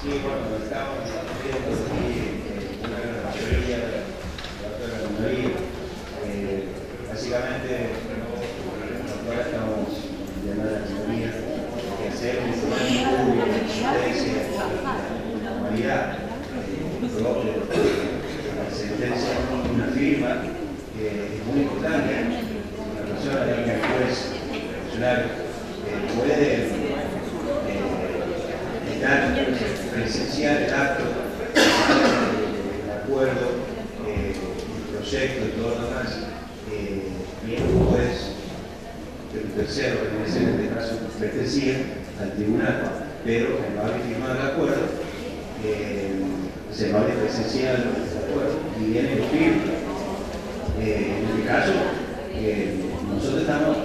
Sí, bueno, estamos viendo aquí una gran mayoría de la minoría. Básicamente, nosotros estamos llamando a la minoría que hacer un estudio de sentencia de la humanidad propio de la sentencia, una firma que es muy importante. Una persona que el juez funcionario puede presenciar el acto, el acuerdo, el proyecto y todo lo demás, y el juez, el tercero, en este caso, pertenecía al tribunal, pero en haber firmado el acuerdo, se va a presenciar el acuerdo y viene el firme. En este caso, nosotros estamos,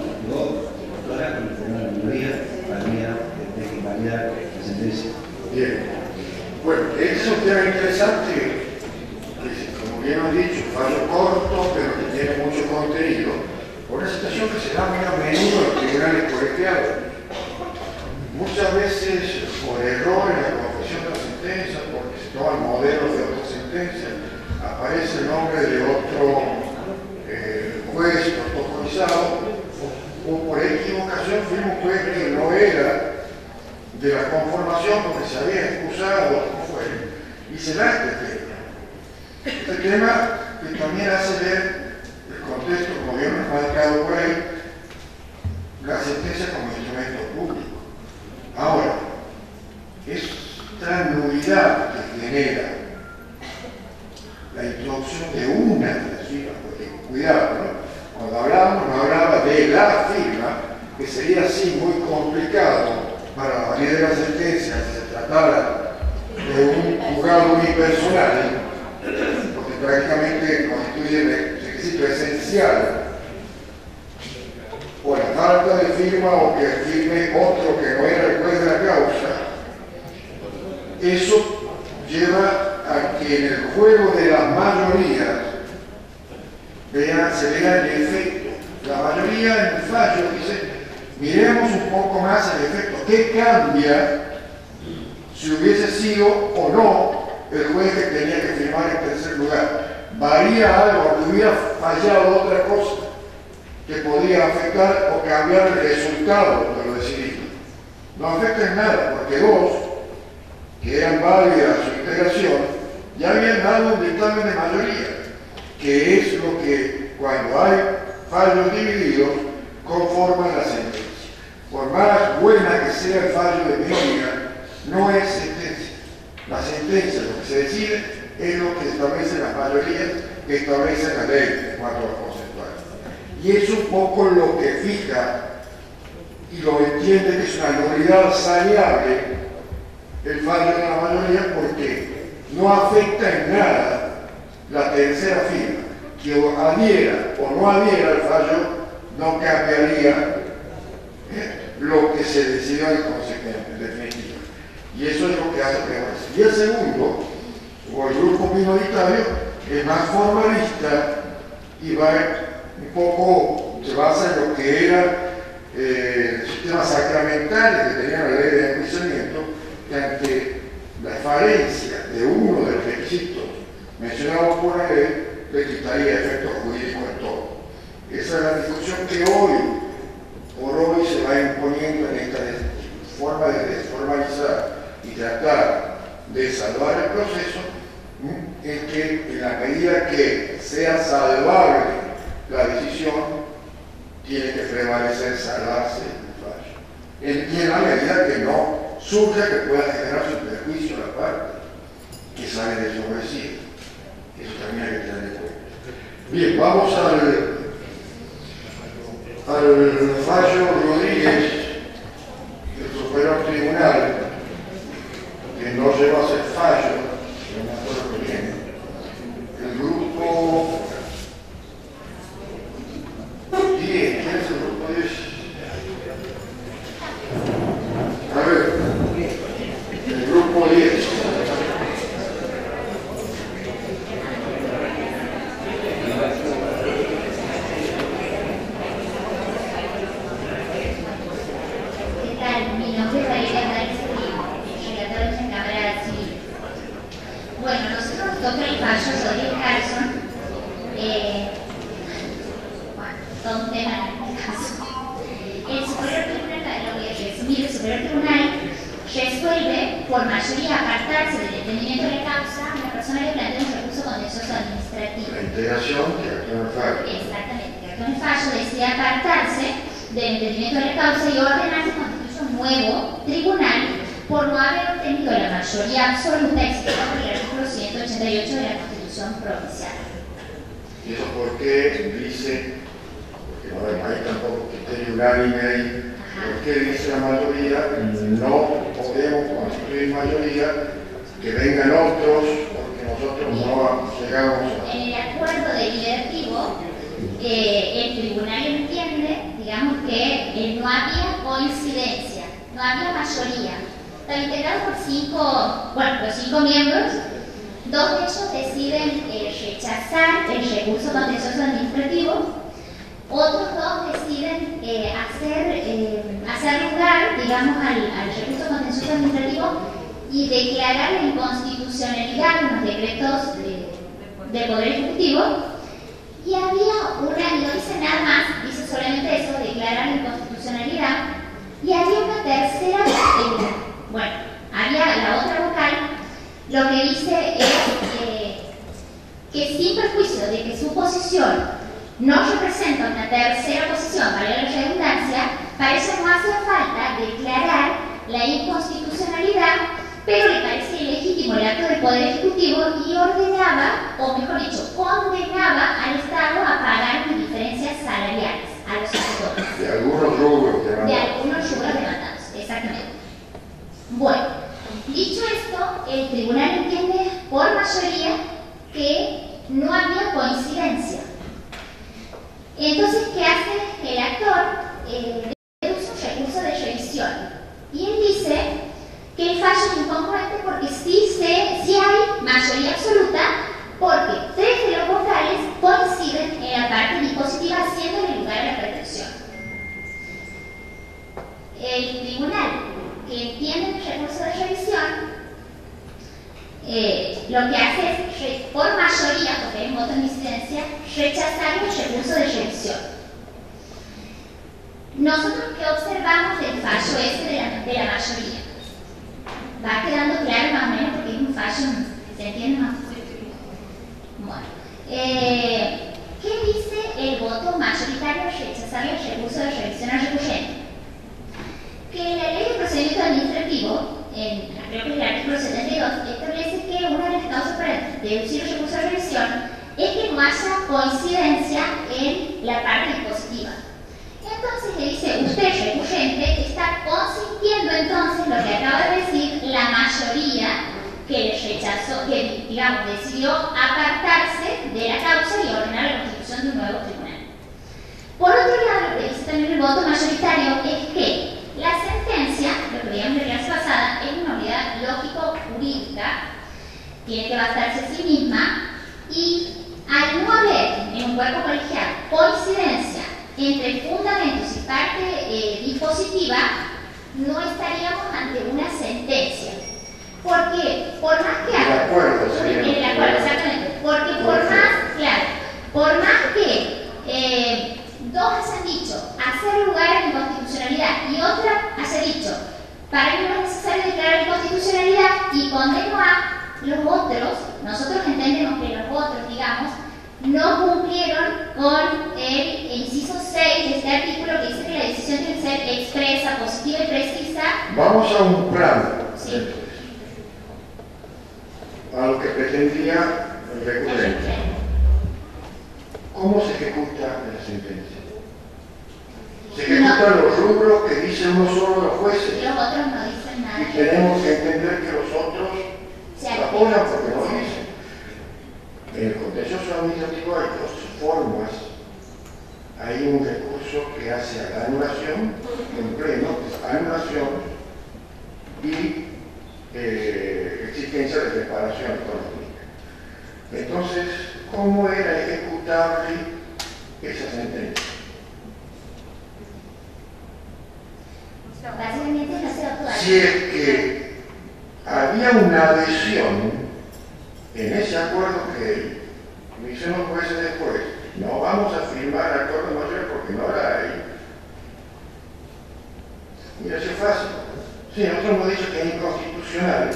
ahora con la minoría, de que validar la sentencia. Bien. Bueno, este es un tema interesante, que como bien han dicho, fallo corto, pero que tiene mucho contenido, por una situación que se da muy a menudo en los tribunales colegiados. Muchas veces, por error en la confesión de la sentencia, porque se toman modelos de otra sentencia, aparece el nombre de otro juez protocolizado, o por equivocación firma un juez que no era de la conformación porque se había excusado, y se da este tema que también hace ver el contexto, como bien nos ha marcado por ahí, la sentencia como instrumento público. Ahora, esta nulidad que genera la introducción de una de las firmas, porque cuidado, ¿no? Cuando hablábamos, no hablaba de la firma, que sería así muy complicado para la validez de la sentencia si se tratara de un juzgado unipersonal, porque prácticamente constituye el requisito esencial, o la falta de firma o que firme otro que no era el juez de la causa. Eso lleva a que en el juego de las mayorías se vea el efecto. La mayoría en el fallo dice, miremos un poco más el efecto. ¿Qué cambia si hubiese sido o no el juez que tenía que firmar en tercer lugar? ¿Varía algo, que hubiera fallado otra cosa que podría afectar o cambiar el resultado de lo decidido? No afecta en nada, porque dos, que eran válidas su integración, ya habían dado un dictamen de mayoría, que es lo que cuando hay fallos divididos conforman la sentencia. Por más buena que sea el fallo de minoría, no es sentencia. La sentencia, lo que se decide, es lo que establecen las mayorías que establecen la ley en cuanto a los porcentuales. Y es un poco lo que fija y lo entiende que es una nulidad saneable el fallo de la mayoría, porque no afecta en nada la tercera firma. Que adhiera o no adhiera al fallo no cambiaría lo que se decidió en consecuencia, en definitiva. Y eso es lo que hace prevalecer. Y el segundo, o el grupo minoritario, es más formalista y va un poco, se basa en lo que era el sistema sacramental que tenía la ley de enjuiciamiento, que ante la falencia de uno de los requisitos mencionados por la ley, le quitaría efecto jurídico en todo. Esa es la discusión que hoy, por hoy, se va imponiendo en esta forma de desformalizar y tratar de salvar el proceso, en que en la medida que sea salvable la decisión, tiene que prevalecer salvarse el fallo. Y en la medida que no surja que pueda generar su perjuicio a la parte que sale desfavorecida. Eso también hay que tener en cuenta. Bien, vamos al fallo Rodríguez del Superior Tribunal, que no llegó a ser fallo, no me acuerdo bien. El grupo 10, ¿quién es el grupo 10? A ver, el grupo 10. Bueno, nosotros toca el fallo Rodríguez Carlson, todo un tema en este caso. El Superior Tribunal, lo voy a resumir, el Superior Tribunal resuelve por mayoría apartarse del entendimiento de la causa a la persona que plantea un recurso contencioso administrativo. La integración que actúa en el fallo. Exactamente, que actúa en el fallo decide apartarse del entendimiento de la causa y ordenar que constituye un nuevo tribunal por no haber obtenido la mayoría absoluta expresada por el artículo 188 de la Constitución Provincial. ¿Y eso por qué dice, porque no hay tampoco criterio unánime ahí, por qué dice la mayoría, no podemos construir mayoría, que vengan otros, porque nosotros no llegamos a... En el acuerdo deliberativo, el tribunal entiende, digamos, que no había coincidencia, no había mayoría. Está integrado por cinco miembros. Dos de ellos deciden rechazar el recurso contencioso administrativo. Otros dos deciden hacer lugar, digamos, al recurso contencioso administrativo y declarar la inconstitucionalidad de los decretos del Poder Ejecutivo. Y había una, y no dice nada más, dice solamente eso, declarar la inconstitucionalidad. Y había una tercera vocal. Bueno, había la otra vocal, lo que dice es que sin perjuicio de que su posición no representa una tercera posición, para la redundancia, para eso no hacía falta declarar la inconstitucionalidad, pero le parece ilegítimo el acto del Poder Ejecutivo y ordenaba, o mejor dicho, condenaba al Estado a pagar las diferencias salariales a los actores. De algunos rubros demandados. De algunos rubros demandados, exactamente. Bueno, dicho esto, el tribunal entiende por mayoría que no había coincidencia. Entonces, ¿qué hace el actor? Deduce un recurso de revisión. Y él dice que el fallo es incongruente porque sí hay mayoría absoluta, porque tres de los vocales coinciden en la lo que hace es, por mayoría, porque hay un voto en disidencia, rechazar el recurso de revisión. Nosotros, ¿qué observamos del fallo ese de la mayoría? Va quedando claro más o menos porque es un fallo, ¿se entiende más? Bueno, ¿qué dice el voto mayoritario rechazar el recurso de revisión al recurrente? Que la ley de procedimiento administrativo, creo que el artículo 72, establece que una de las causas para deducir el recurso de revisión es que no haya coincidencia en la parte dispositiva. Entonces le dice, usted recurrente está consintiendo entonces lo que acaba de decir la mayoría que le rechazó, que digamos decidió apartarse de la causa y ordenar la constitución de un nuevo tribunal. Por otro lado, lo que dice también el voto mayoritario es que la sentencia, lo que veíamos en la clase pasada, es una unidad lógico-jurídica, tiene que basarse en sí misma, y al no haber en un cuerpo colegial coincidencia entre fundamentos y parte dispositiva, no estaríamos ante una sentencia. Porque por más que haga, exactamente, porque por más que dos hayan dicho hacer lugar a inconstitucionalidad y otra haya dicho para mí no es necesario declarar inconstitucionalidad y condeno a los otros, nosotros entendemos que los otros, digamos, no cumplieron con el inciso 6 de este artículo que dice que la decisión tiene que ser expresa, positiva y precisa. Vamos a un plano. Sí. A lo que pretendía el recurrente. ¿Cómo se ejecuta la sentencia? Se ejecutan los rubros que dicen uno solo de los jueces. Los otros no dicen nada. Y tenemos que entender que los otros se apoyan porque no dicen. En el contencioso administrativo hay dos formas. Hay un recurso que hace a la anulación, en pleno, anulación y existencia de reparación económica. Entonces, ¿cómo era ejecutable esa sentencia? Si es que había una adhesión en ese acuerdo que dicen los jueces después, no vamos a firmar el acuerdo mayor porque no la hay. Mira, eso es fácil. Sí, nosotros hemos dicho que es inconstitucional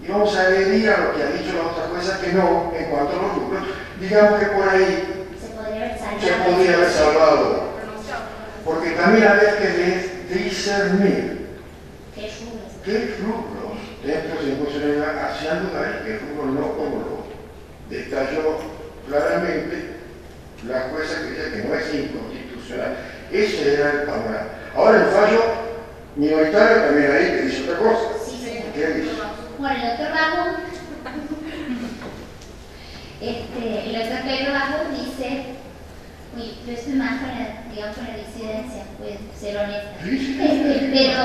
y vamos a adherir a lo que han dicho las otras juezas que no en cuanto a los rubros. Digamos que por ahí se podría haber salvado. Porque también había que discernir qué rubros dentro de inconstitucionalidad hacían lugar y qué rubros no, como lo detalló claramente la jueza que dice que no es inconstitucional. Ese era el panorama. Ahora el fallo minoritario también ahí que dice otra cosa. Sí, señor. ¿Qué dice? Bueno, el doctor Bajón, el doctor Pedro Bajón dice, uy, yo estoy más con la disidencia, pues ser honesta. Pero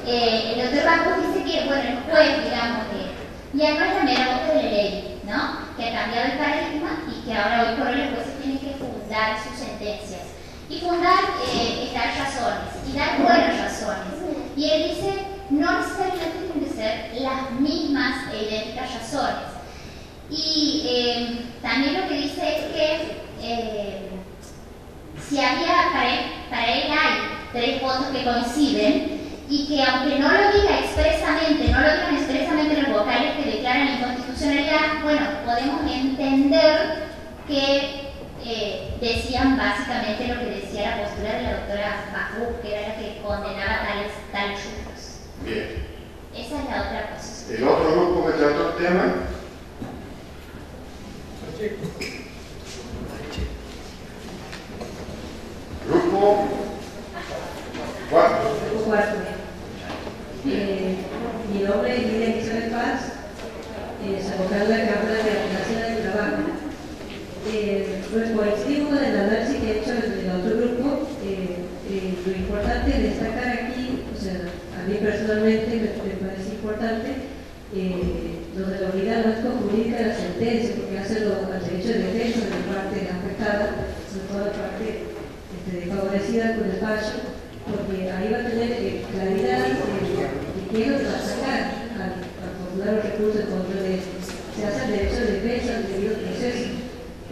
el doctor Bajón dice que, bueno, el juez, digamos, ya no es la mera boca de la ley, ¿no? Que ha cambiado el paradigma y que ahora hoy por hoy los jueces tienen que fundar sus sentencias. Y fundar es dar razones, y dar buenas razones. Y él dice, no necesariamente tienen que ser las mismas e idénticas razones. Y también lo que dice es que si había, para él hay 3 votos que coinciden, y que aunque no lo diga expresamente, no lo digan expresamente los vocales que declaran la inconstitucionalidad, bueno, podemos entender que decían básicamente lo que decía la postura de la doctora Bajú, que era la que condenaba tales rubros. Bien. Esa es la otra cosa. El otro grupo que trató el tema. Grupo 4. Grupo 4. Mi nombre es Lidia Elizabeth Paz, abogada de la Cámara de Apelación del Trabajo. Coincido con el análisis que ha hecho el otro grupo. Lo importante es destacar aquí, o sea, a mí personalmente me parece importante donde la unidad lógico-jurídica de la sentencia, porque hace al derecho de defensa de la parte afectada, sobre todo la parte desfavorecida con el fallo, porque ahí va a tener claridad de qué es lo que va a sacar al formular los recursos de control de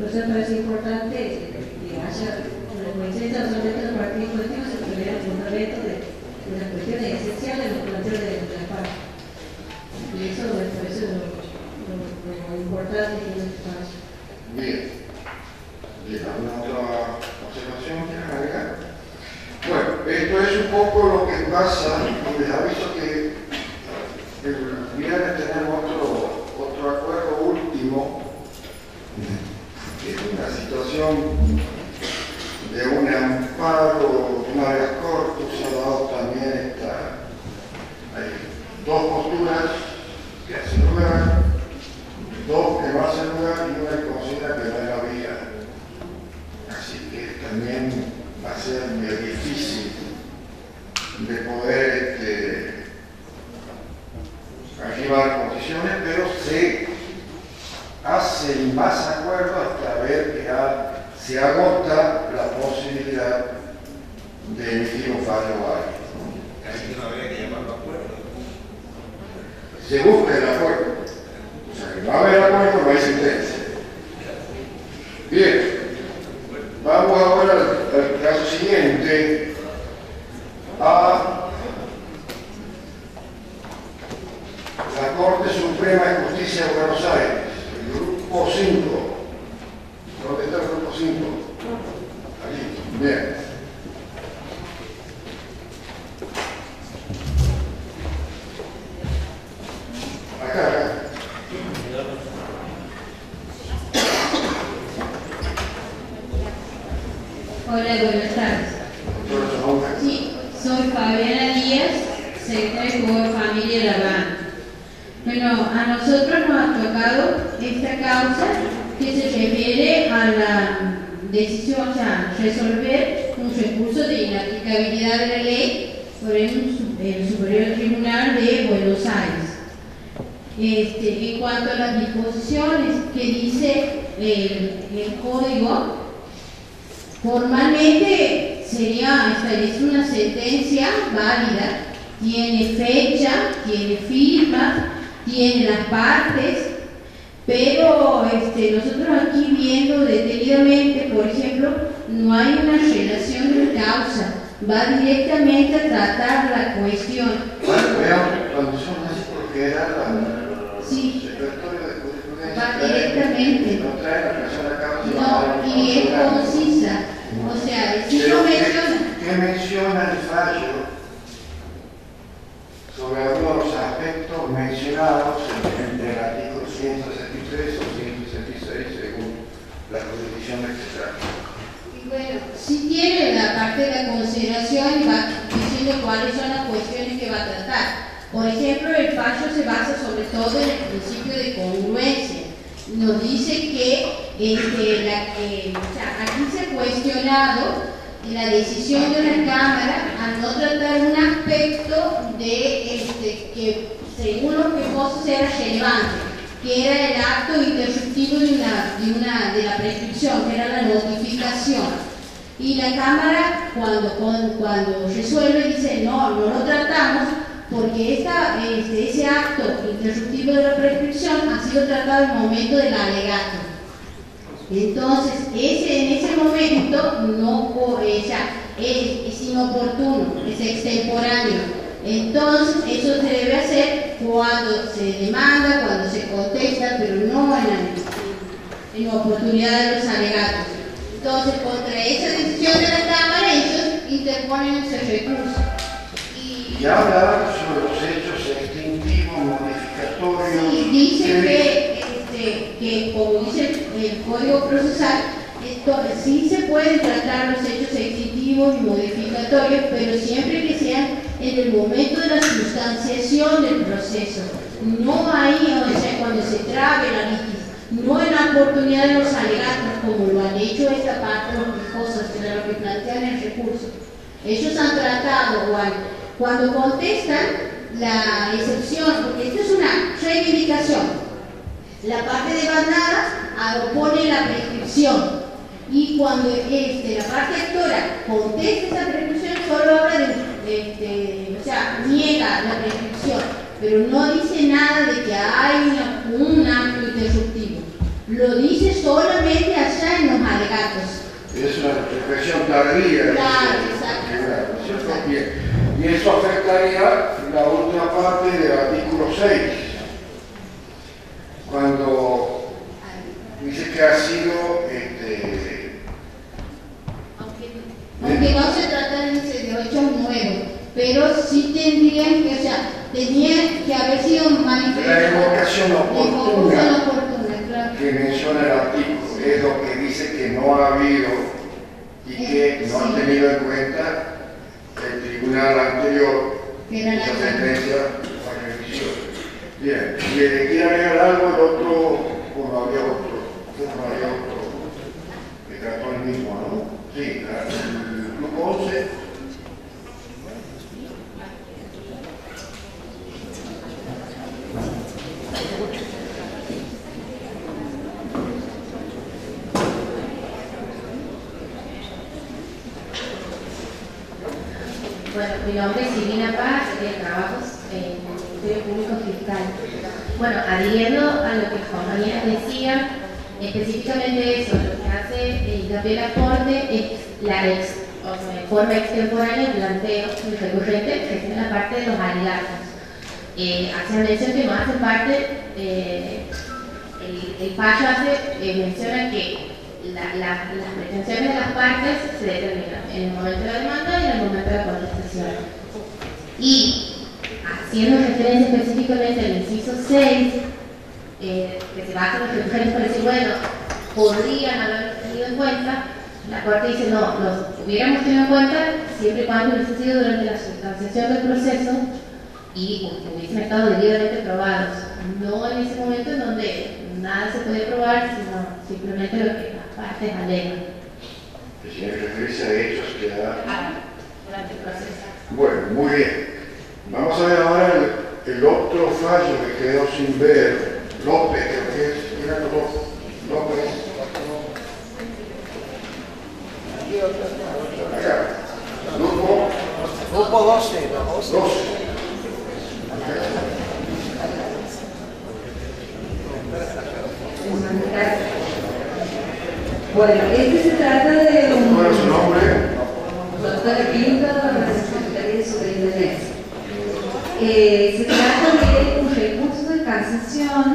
Por eso me parece importante que haya una coincidencia no solamente de los partidos políticos, sino que haya un fundamento de las cuestiones esenciales de los planteos de la paz. Y eso me parece lo importante que es este espacio. Bien. ¿Alguna otra observación que agregar? Bueno, esto es un poco lo que pasa, y les aviso que el viernes tenemos otro acuerdo último, que es una situación de un amparo de una de las cortes. Se ha dado también hay dos posturas que hacen lugar, dos que no hacen lugar y una que considera que no es la vía. Así que también va a ser muy difícil de poder arribar posiciones, pero se hacen más acuerdos hasta ver que se agota la posibilidad de emitir un fallo válido. Así que no habría que llamarlo acuerdo. Se busca el acuerdo. O sea, que no va a haber acuerdo, no hay sentencia. Bien. Vamos ahora al caso siguiente, a la Corte Suprema de Justicia de Buenos Aires, el grupo 5. ¿Dónde está el grupo 5? Aquí. Bien. Acá. Hola, buenas tardes. Sí, soy Fabiana Díaz, secretaria de Juego de Familia de La Habana. Bueno, a nosotros nos ha tocado esta causa que se refiere a la decisión, o sea, resolver un recurso de inaplicabilidad de la ley por el Superior Tribunal de Buenos Aires. En cuanto a las disposiciones que dice el código, formalmente establece una sentencia válida, tiene fecha, tiene firma, tiene las partes, pero nosotros aquí viendo detenidamente, por ejemplo, no hay una relación de causa, va directamente a tratar la cuestión. Cuando son así, porque era sí. Secretario de Jurisprudencia, va directamente. No trae la relación de causa. No, y es concisa. O sea, si no menciona. ¿Qué menciona el fallo sobre algunos de los aspectos mencionados entre el artículo 163 o 166 según la jurisdicción de que se trata? Bueno, sí tiene la parte de la consideración y va diciendo cuáles son las cuestiones que va a tratar. Por ejemplo, el fallo se basa sobre todo en el principio de congruencia. Nos dice que aquí se ha cuestionado la decisión de una Cámara a no tratar un aspecto que según los quejosos era relevante, que era el acto interruptivo de la prescripción, que era la notificación. Y la Cámara cuando resuelve dice no lo tratamos porque ese acto interruptivo de la prescripción ha sido tratado en el momento del alegato. Entonces, en ese momento es inoportuno, es extemporáneo. Entonces, eso se debe hacer cuando se demanda, cuando se contesta, pero no en la oportunidad de los alegatos. Entonces, contra esa decisión de la Cámara, ellos interponen ese recurso. Y habla sobre los hechos extintivos, modificatorios. Sí, dice que como dice el Código Procesal, sí se pueden tratar los hechos extintivos y modificatorios, pero siempre que sean en el momento de la sustanciación del proceso. No ahí, o sea, cuando se trabe la litis, no en la oportunidad de los alegatos, como lo han hecho esta parte de los quejosos, que era lo que plantean el recurso. Ellos han tratado, cuando contestan la excepción, porque esto es una reivindicación, la parte demandada opone la prescripción y cuando la parte actora contesta esa prescripción solo habla niega la prescripción, pero no dice nada de que hay un acto interruptivo. Lo dice solamente allá en los alegatos. Es una reflexión tardía. Claro, exacto. Bien. Y eso afectaría la última parte del artículo 6, cuando dice que ha sido aunque no se trata de hechos nuevos, pero sí tendrían que, o sea, tenía que haber sido manifestado. La evocación oportuna claro. que menciona el artículo es lo que dice que no ha habido y que no han tenido en cuenta el tribunal anterior, esa sentencia a revisión. Bien, y le quiere agregar algo el otro, como había otro, que trató el mismo, ¿no? Sí, el grupo 11. Bueno, mi nombre es Silvina Paz, de Trabajos en el Ministerio Público Fiscal. Bueno, adhiriendo a lo que Juan María decía, específicamente eso, lo que hace hincapié la Corte es o sea, de forma extemporánea el planteo del recurrente, que es la parte de los alegatos. Hace mención que no hace parte, el fallo menciona que las pretensiones de las partes se determinan en el momento de la demanda y en el momento de la contestación. Y haciendo referencia específicamente al inciso 6, que se basa en los recurrentes para decir, bueno, podrían haberlo tenido en cuenta, la Corte dice, no, los hubiéramos tenido en cuenta siempre y cuando hubiese sido durante la sustanciación del proceso y hubiesen estado debidamente probados, no en ese momento en donde nada se puede probar, sino simplemente lo que las partes alegan. Que tiene que referirse a hechos que da durante el proceso. Bueno, muy bien. Vamos a ver ahora el otro fallo que quedó sin ver. López, creo que es. Mira, López. Acá. Grupo 12. 12. Bueno, se trata de un... ¿Cuál es su nombre? Doctora Pinto, Secretaría de Superintendencia. Se trata de un recurso de casación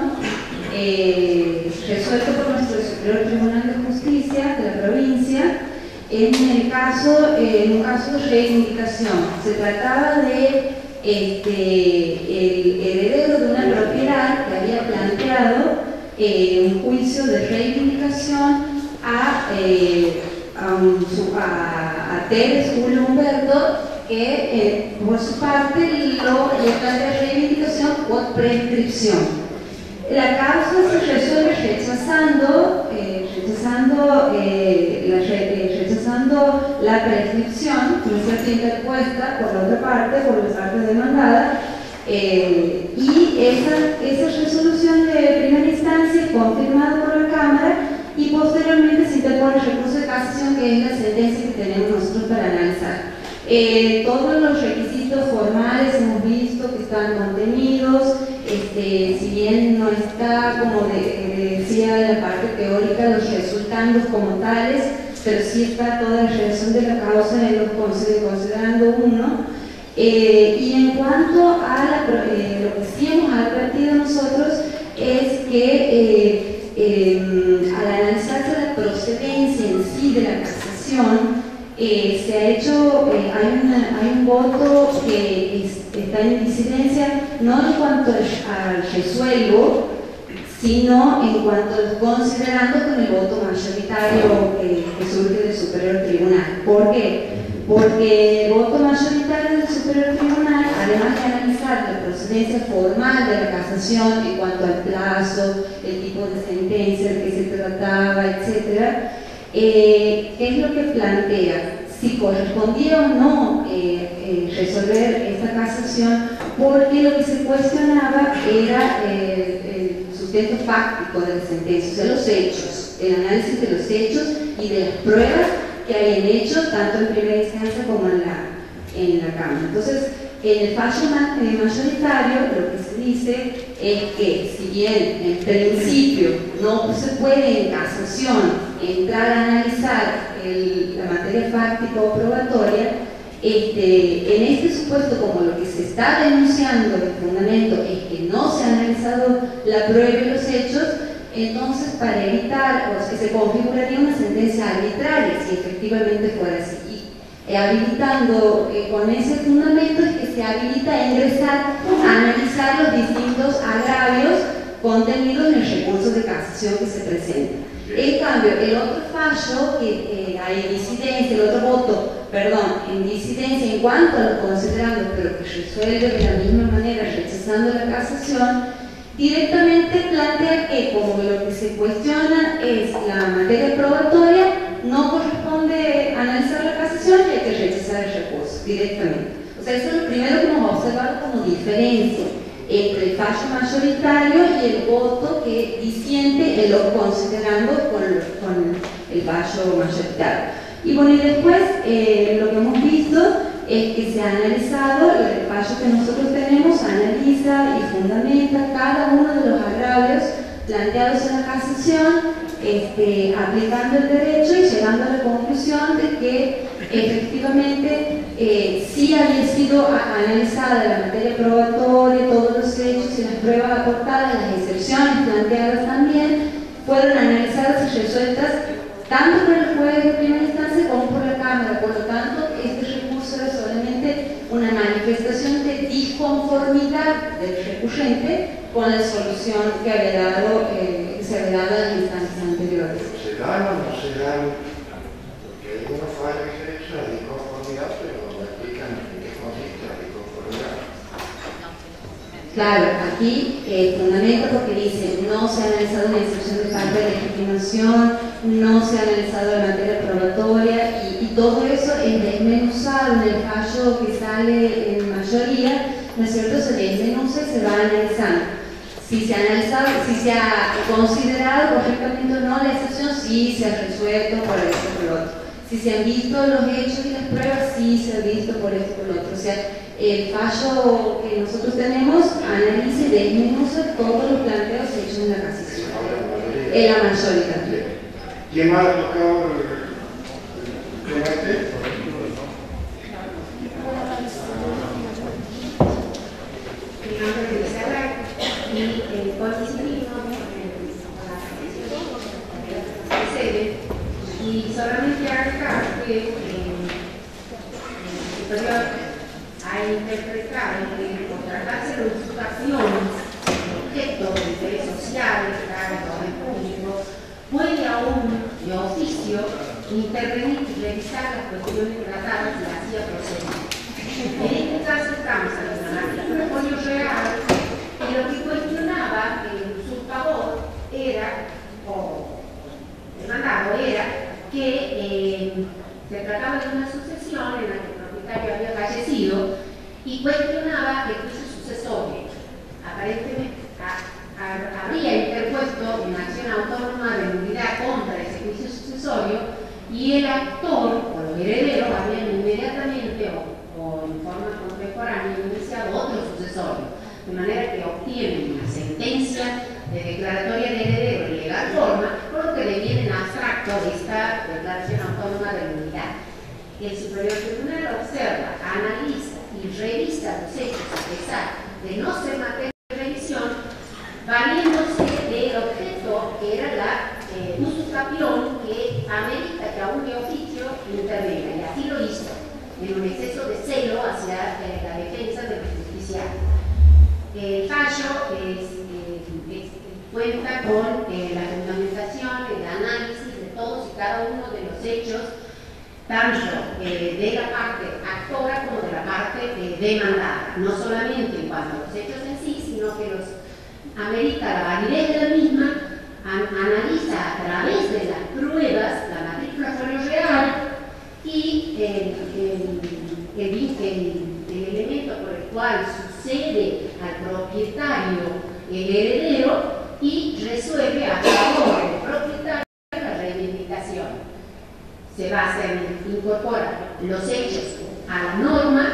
resuelto por nuestro Superior Tribunal de Justicia de la provincia en un caso de reivindicación. Se trataba de el heredero de una propiedad que había planteado un juicio de reivindicación a Teres Julio Humberto, que por su parte le plantea reivindicación por prescripción. La causa se resuelve rechazando la prescripción, no es cierto, interpuesta por la otra parte, por la parte demandada, y esa resolución de primera instancia es confirmada por la Cámara y posteriormente se interpone el recurso de casación, que es la sentencia que tenemos nosotros para analizar. Todos los requisitos formales hemos visto que están contenidos, si bien no está, como decía la parte teórica, los resultandos como tales, pero sí está toda la relación de la causa en los considerando 1. Y en cuanto a lo que sí hemos advertido nosotros es que al analizarse la procedencia en sí de la casación, se ha hecho, hay un voto que está en disidencia, no en cuanto al resuelvo, sino en cuanto al considerando con el voto mayoritario que surge del Superior Tribunal. ¿Por qué? Porque el voto mayoritario del Superior Tribunal, además de analizar la procedencia formal de la casación en cuanto al plazo, el tipo de sentencia del que se trataba, etc., ¿qué es lo que plantea? Si correspondía o no resolver esta casación, porque lo que se cuestionaba era el sustento fáctico de la sentencia, o sea, los hechos, el análisis de los hechos y de las pruebas que hayan hecho tanto en primera instancia como en la Cámara. Entonces, En el fallo mayoritario lo que se dice es que si bien en principio no se puede en casación entrar a analizar la materia fáctica o probatoria, en este supuesto, como lo que se está denunciando el fundamento es que no se ha analizado la prueba y los hechos, entonces para evitar, o sea, se configuraría una sentencia arbitraria si efectivamente fuera así. Habilitando con ese fundamento es que se habilita a ingresar a analizar los distintos agravios contenidos en el recurso de casación que se presenta. En cambio, el otro fallo, que hay disidencia, el otro voto, perdón, en disidencia en cuanto a los considerandos, pero que resuelve de la misma manera rechazando la casación, directamente plantea que como lo que se cuestiona es la materia probatoria, no corresponde analizar la casación y hay que rechazar el recurso directamente. O sea, eso es lo primero que hemos observado como diferencia entre el fallo mayoritario y el voto que disiente en los considerandos con el fallo mayoritario. Y bueno, y después lo que hemos visto es que se ha analizado, el fallo que nosotros tenemos analiza y fundamenta cada uno de los agravios planteados en la casación, aplicando el derecho y llegando a la conclusión de que efectivamente sí había sido analizada la materia probatoria, todos los hechos y las pruebas aportadas, las excepciones planteadas también, fueron analizadas y resueltas tanto por el juez de primera instancia como por la Cámara. Por lo tanto, este recurso era solamente una manifestación de disconformidad del recurrente con la solución que había dado, se había dado en las instancias anteriores. ¿Se dan o no se dan? Porque hay unos fallos que se hecho la disconformidad, pero no explican en qué consiste la disconformidad. Claro, aquí el fundamento porque dice no se ha analizado una excepción de falta de legitimación, no se ha analizado la materia probatoria y todo eso es desmenuzado en el fallo que sale en mayoría, ¿no es cierto? Se desmenuza y se va analizando. Si se ha analizado, si se ha considerado correctamente o no la excepción, sí se ha resuelto por esto o por lo otro. Si se han visto los hechos y las pruebas, sí se ha visto por esto o por lo otro. O sea, el fallo que nosotros tenemos analiza y desmenuza todos los planteos hechos en la casación. En la mayoría. ¿Quién más ha tocado el debate? Y coincidimos y solamente agregar que el superior ha interpretado que por tratarse de usurpaciones objeto de interés social, de orden público, puede aún de oficio intervenir y revisar las cuestiones tratadas de la CIA procedente. En este caso estamos ante un artículo real y lo que cuestionaba el usurpador era, o el mandado era, que se trataba de una sucesión en la que el propietario había fallecido y cuestionaba el juicio sucesorio. Aparentemente habría interpuesto una acción autónoma de nulidad contra ese juicio sucesorio y el actor o los herederos habían inmediatamente o en forma contemporánea iniciado otro sucesorio, de manera que obtienen una sentencia de declaratoria de heredero en legal forma, por lo que deviene en abstracto esta declaración autónoma de nulidad. El Superior Tribunal observa, analiza y revisa los hechos a pesar de no ser materia de revisión, valiéndose del objeto que era la usurpación que amerita que aún de oficio intervenga, y así lo hizo, en un exceso de celo hacia la defensa del justiciable. El fallo cuenta con la fundamentación, el análisis de todos y cada uno de los hechos, tanto de la parte actora como de la parte demandada, no solamente en cuanto a los hechos en sí, sino que los amerita la validez de la misma, analiza a través de las pruebas la matrícula folio real y el elemento por el cual sucede al propietario el heredero y resuelve a favor del propietario la reivindicación. Se basa en incorporar los hechos a la norma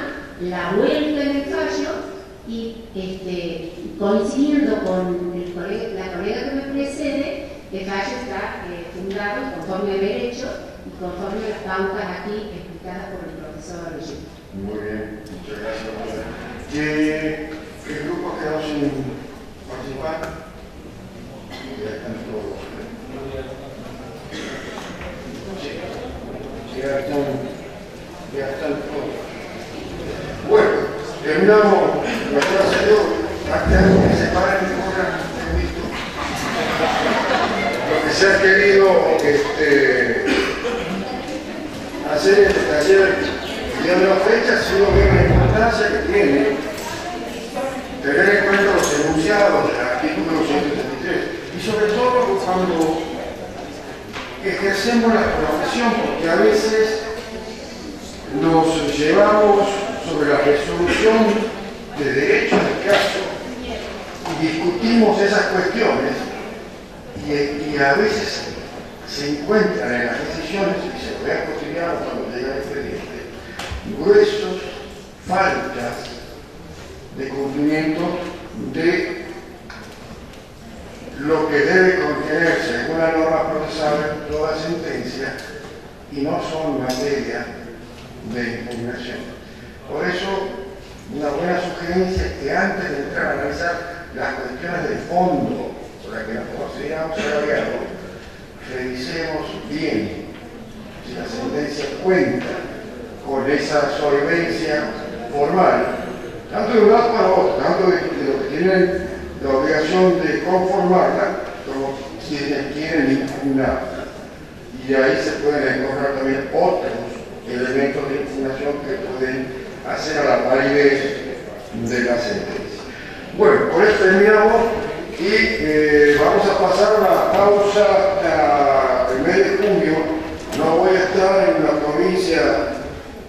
la vuelta en el fallo y coincidiendo con la colega que me precede, el fallo está fundado conforme a derecho y conforme a las pautas aquí explicadas por el profesor Villena. Muy bien, muchas gracias. ¿Qué grupos quedamos sin participar? Ya están todos. Sí, ya están todos. Bueno, terminamos la clase de hoy. Hasta que se paren y corran, he visto. Lo que se ha querido hacer es taller día de la fecha, ha sido ver la importancia que tiene tener en cuenta los enunciados del artículo 173 y sobre todo cuando ejercemos la profesión, porque a veces nos llevamos sobre la resolución de derechos del caso y discutimos esas cuestiones y a veces se encuentran en las decisiones, y se ve cotidiano cuando llega el expediente, gruesos faltas de cumplimiento de lo que debe contenerse en una norma procesal en toda sentencia y no son materia de impugnación. Por eso, una buena sugerencia es que antes de entrar a analizar las cuestiones de fondo sobre las que nos consideramos agraviados, revisemos bien si la sentencia cuenta con esa solvencia formal, tanto de un lado para otro, tanto de los que tienen la obligación de conformarla, como quienes quieren impugnarla. Y ahí se pueden encontrar también otros elementos de impugnación que pueden hacer a la validez de la sentencia. Bueno, por esto terminamos y vamos a pasar a la pausa el mes de junio. No voy a estar en la provincia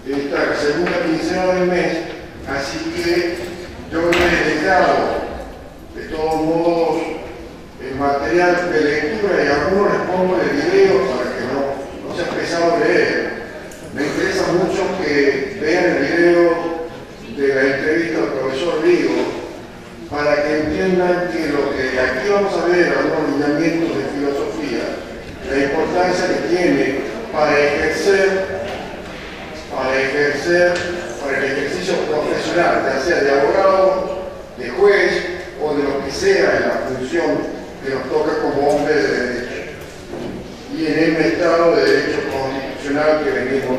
esta segunda quincena del mes, así que yo les he dejado de todos modos el material de lectura y algunos les pongo el video para que no sea pesado leer. Me interesa mucho que vean el video de la entrevista al profesor Rigo para que entiendan que lo que aquí vamos a ver, algunos lineamientos de filosofía, la importancia que tiene para el ejercicio profesional, ya sea de abogado, de juez o de lo que sea en la función que nos toca como hombre de derecho. Y en el Estado de Derecho Constitucional que venimos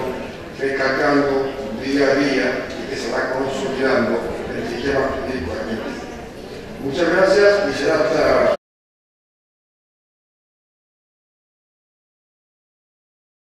recalcando día a día y que se va consolidando en el sistema jurídico argentino. Muchas gracias y será hasta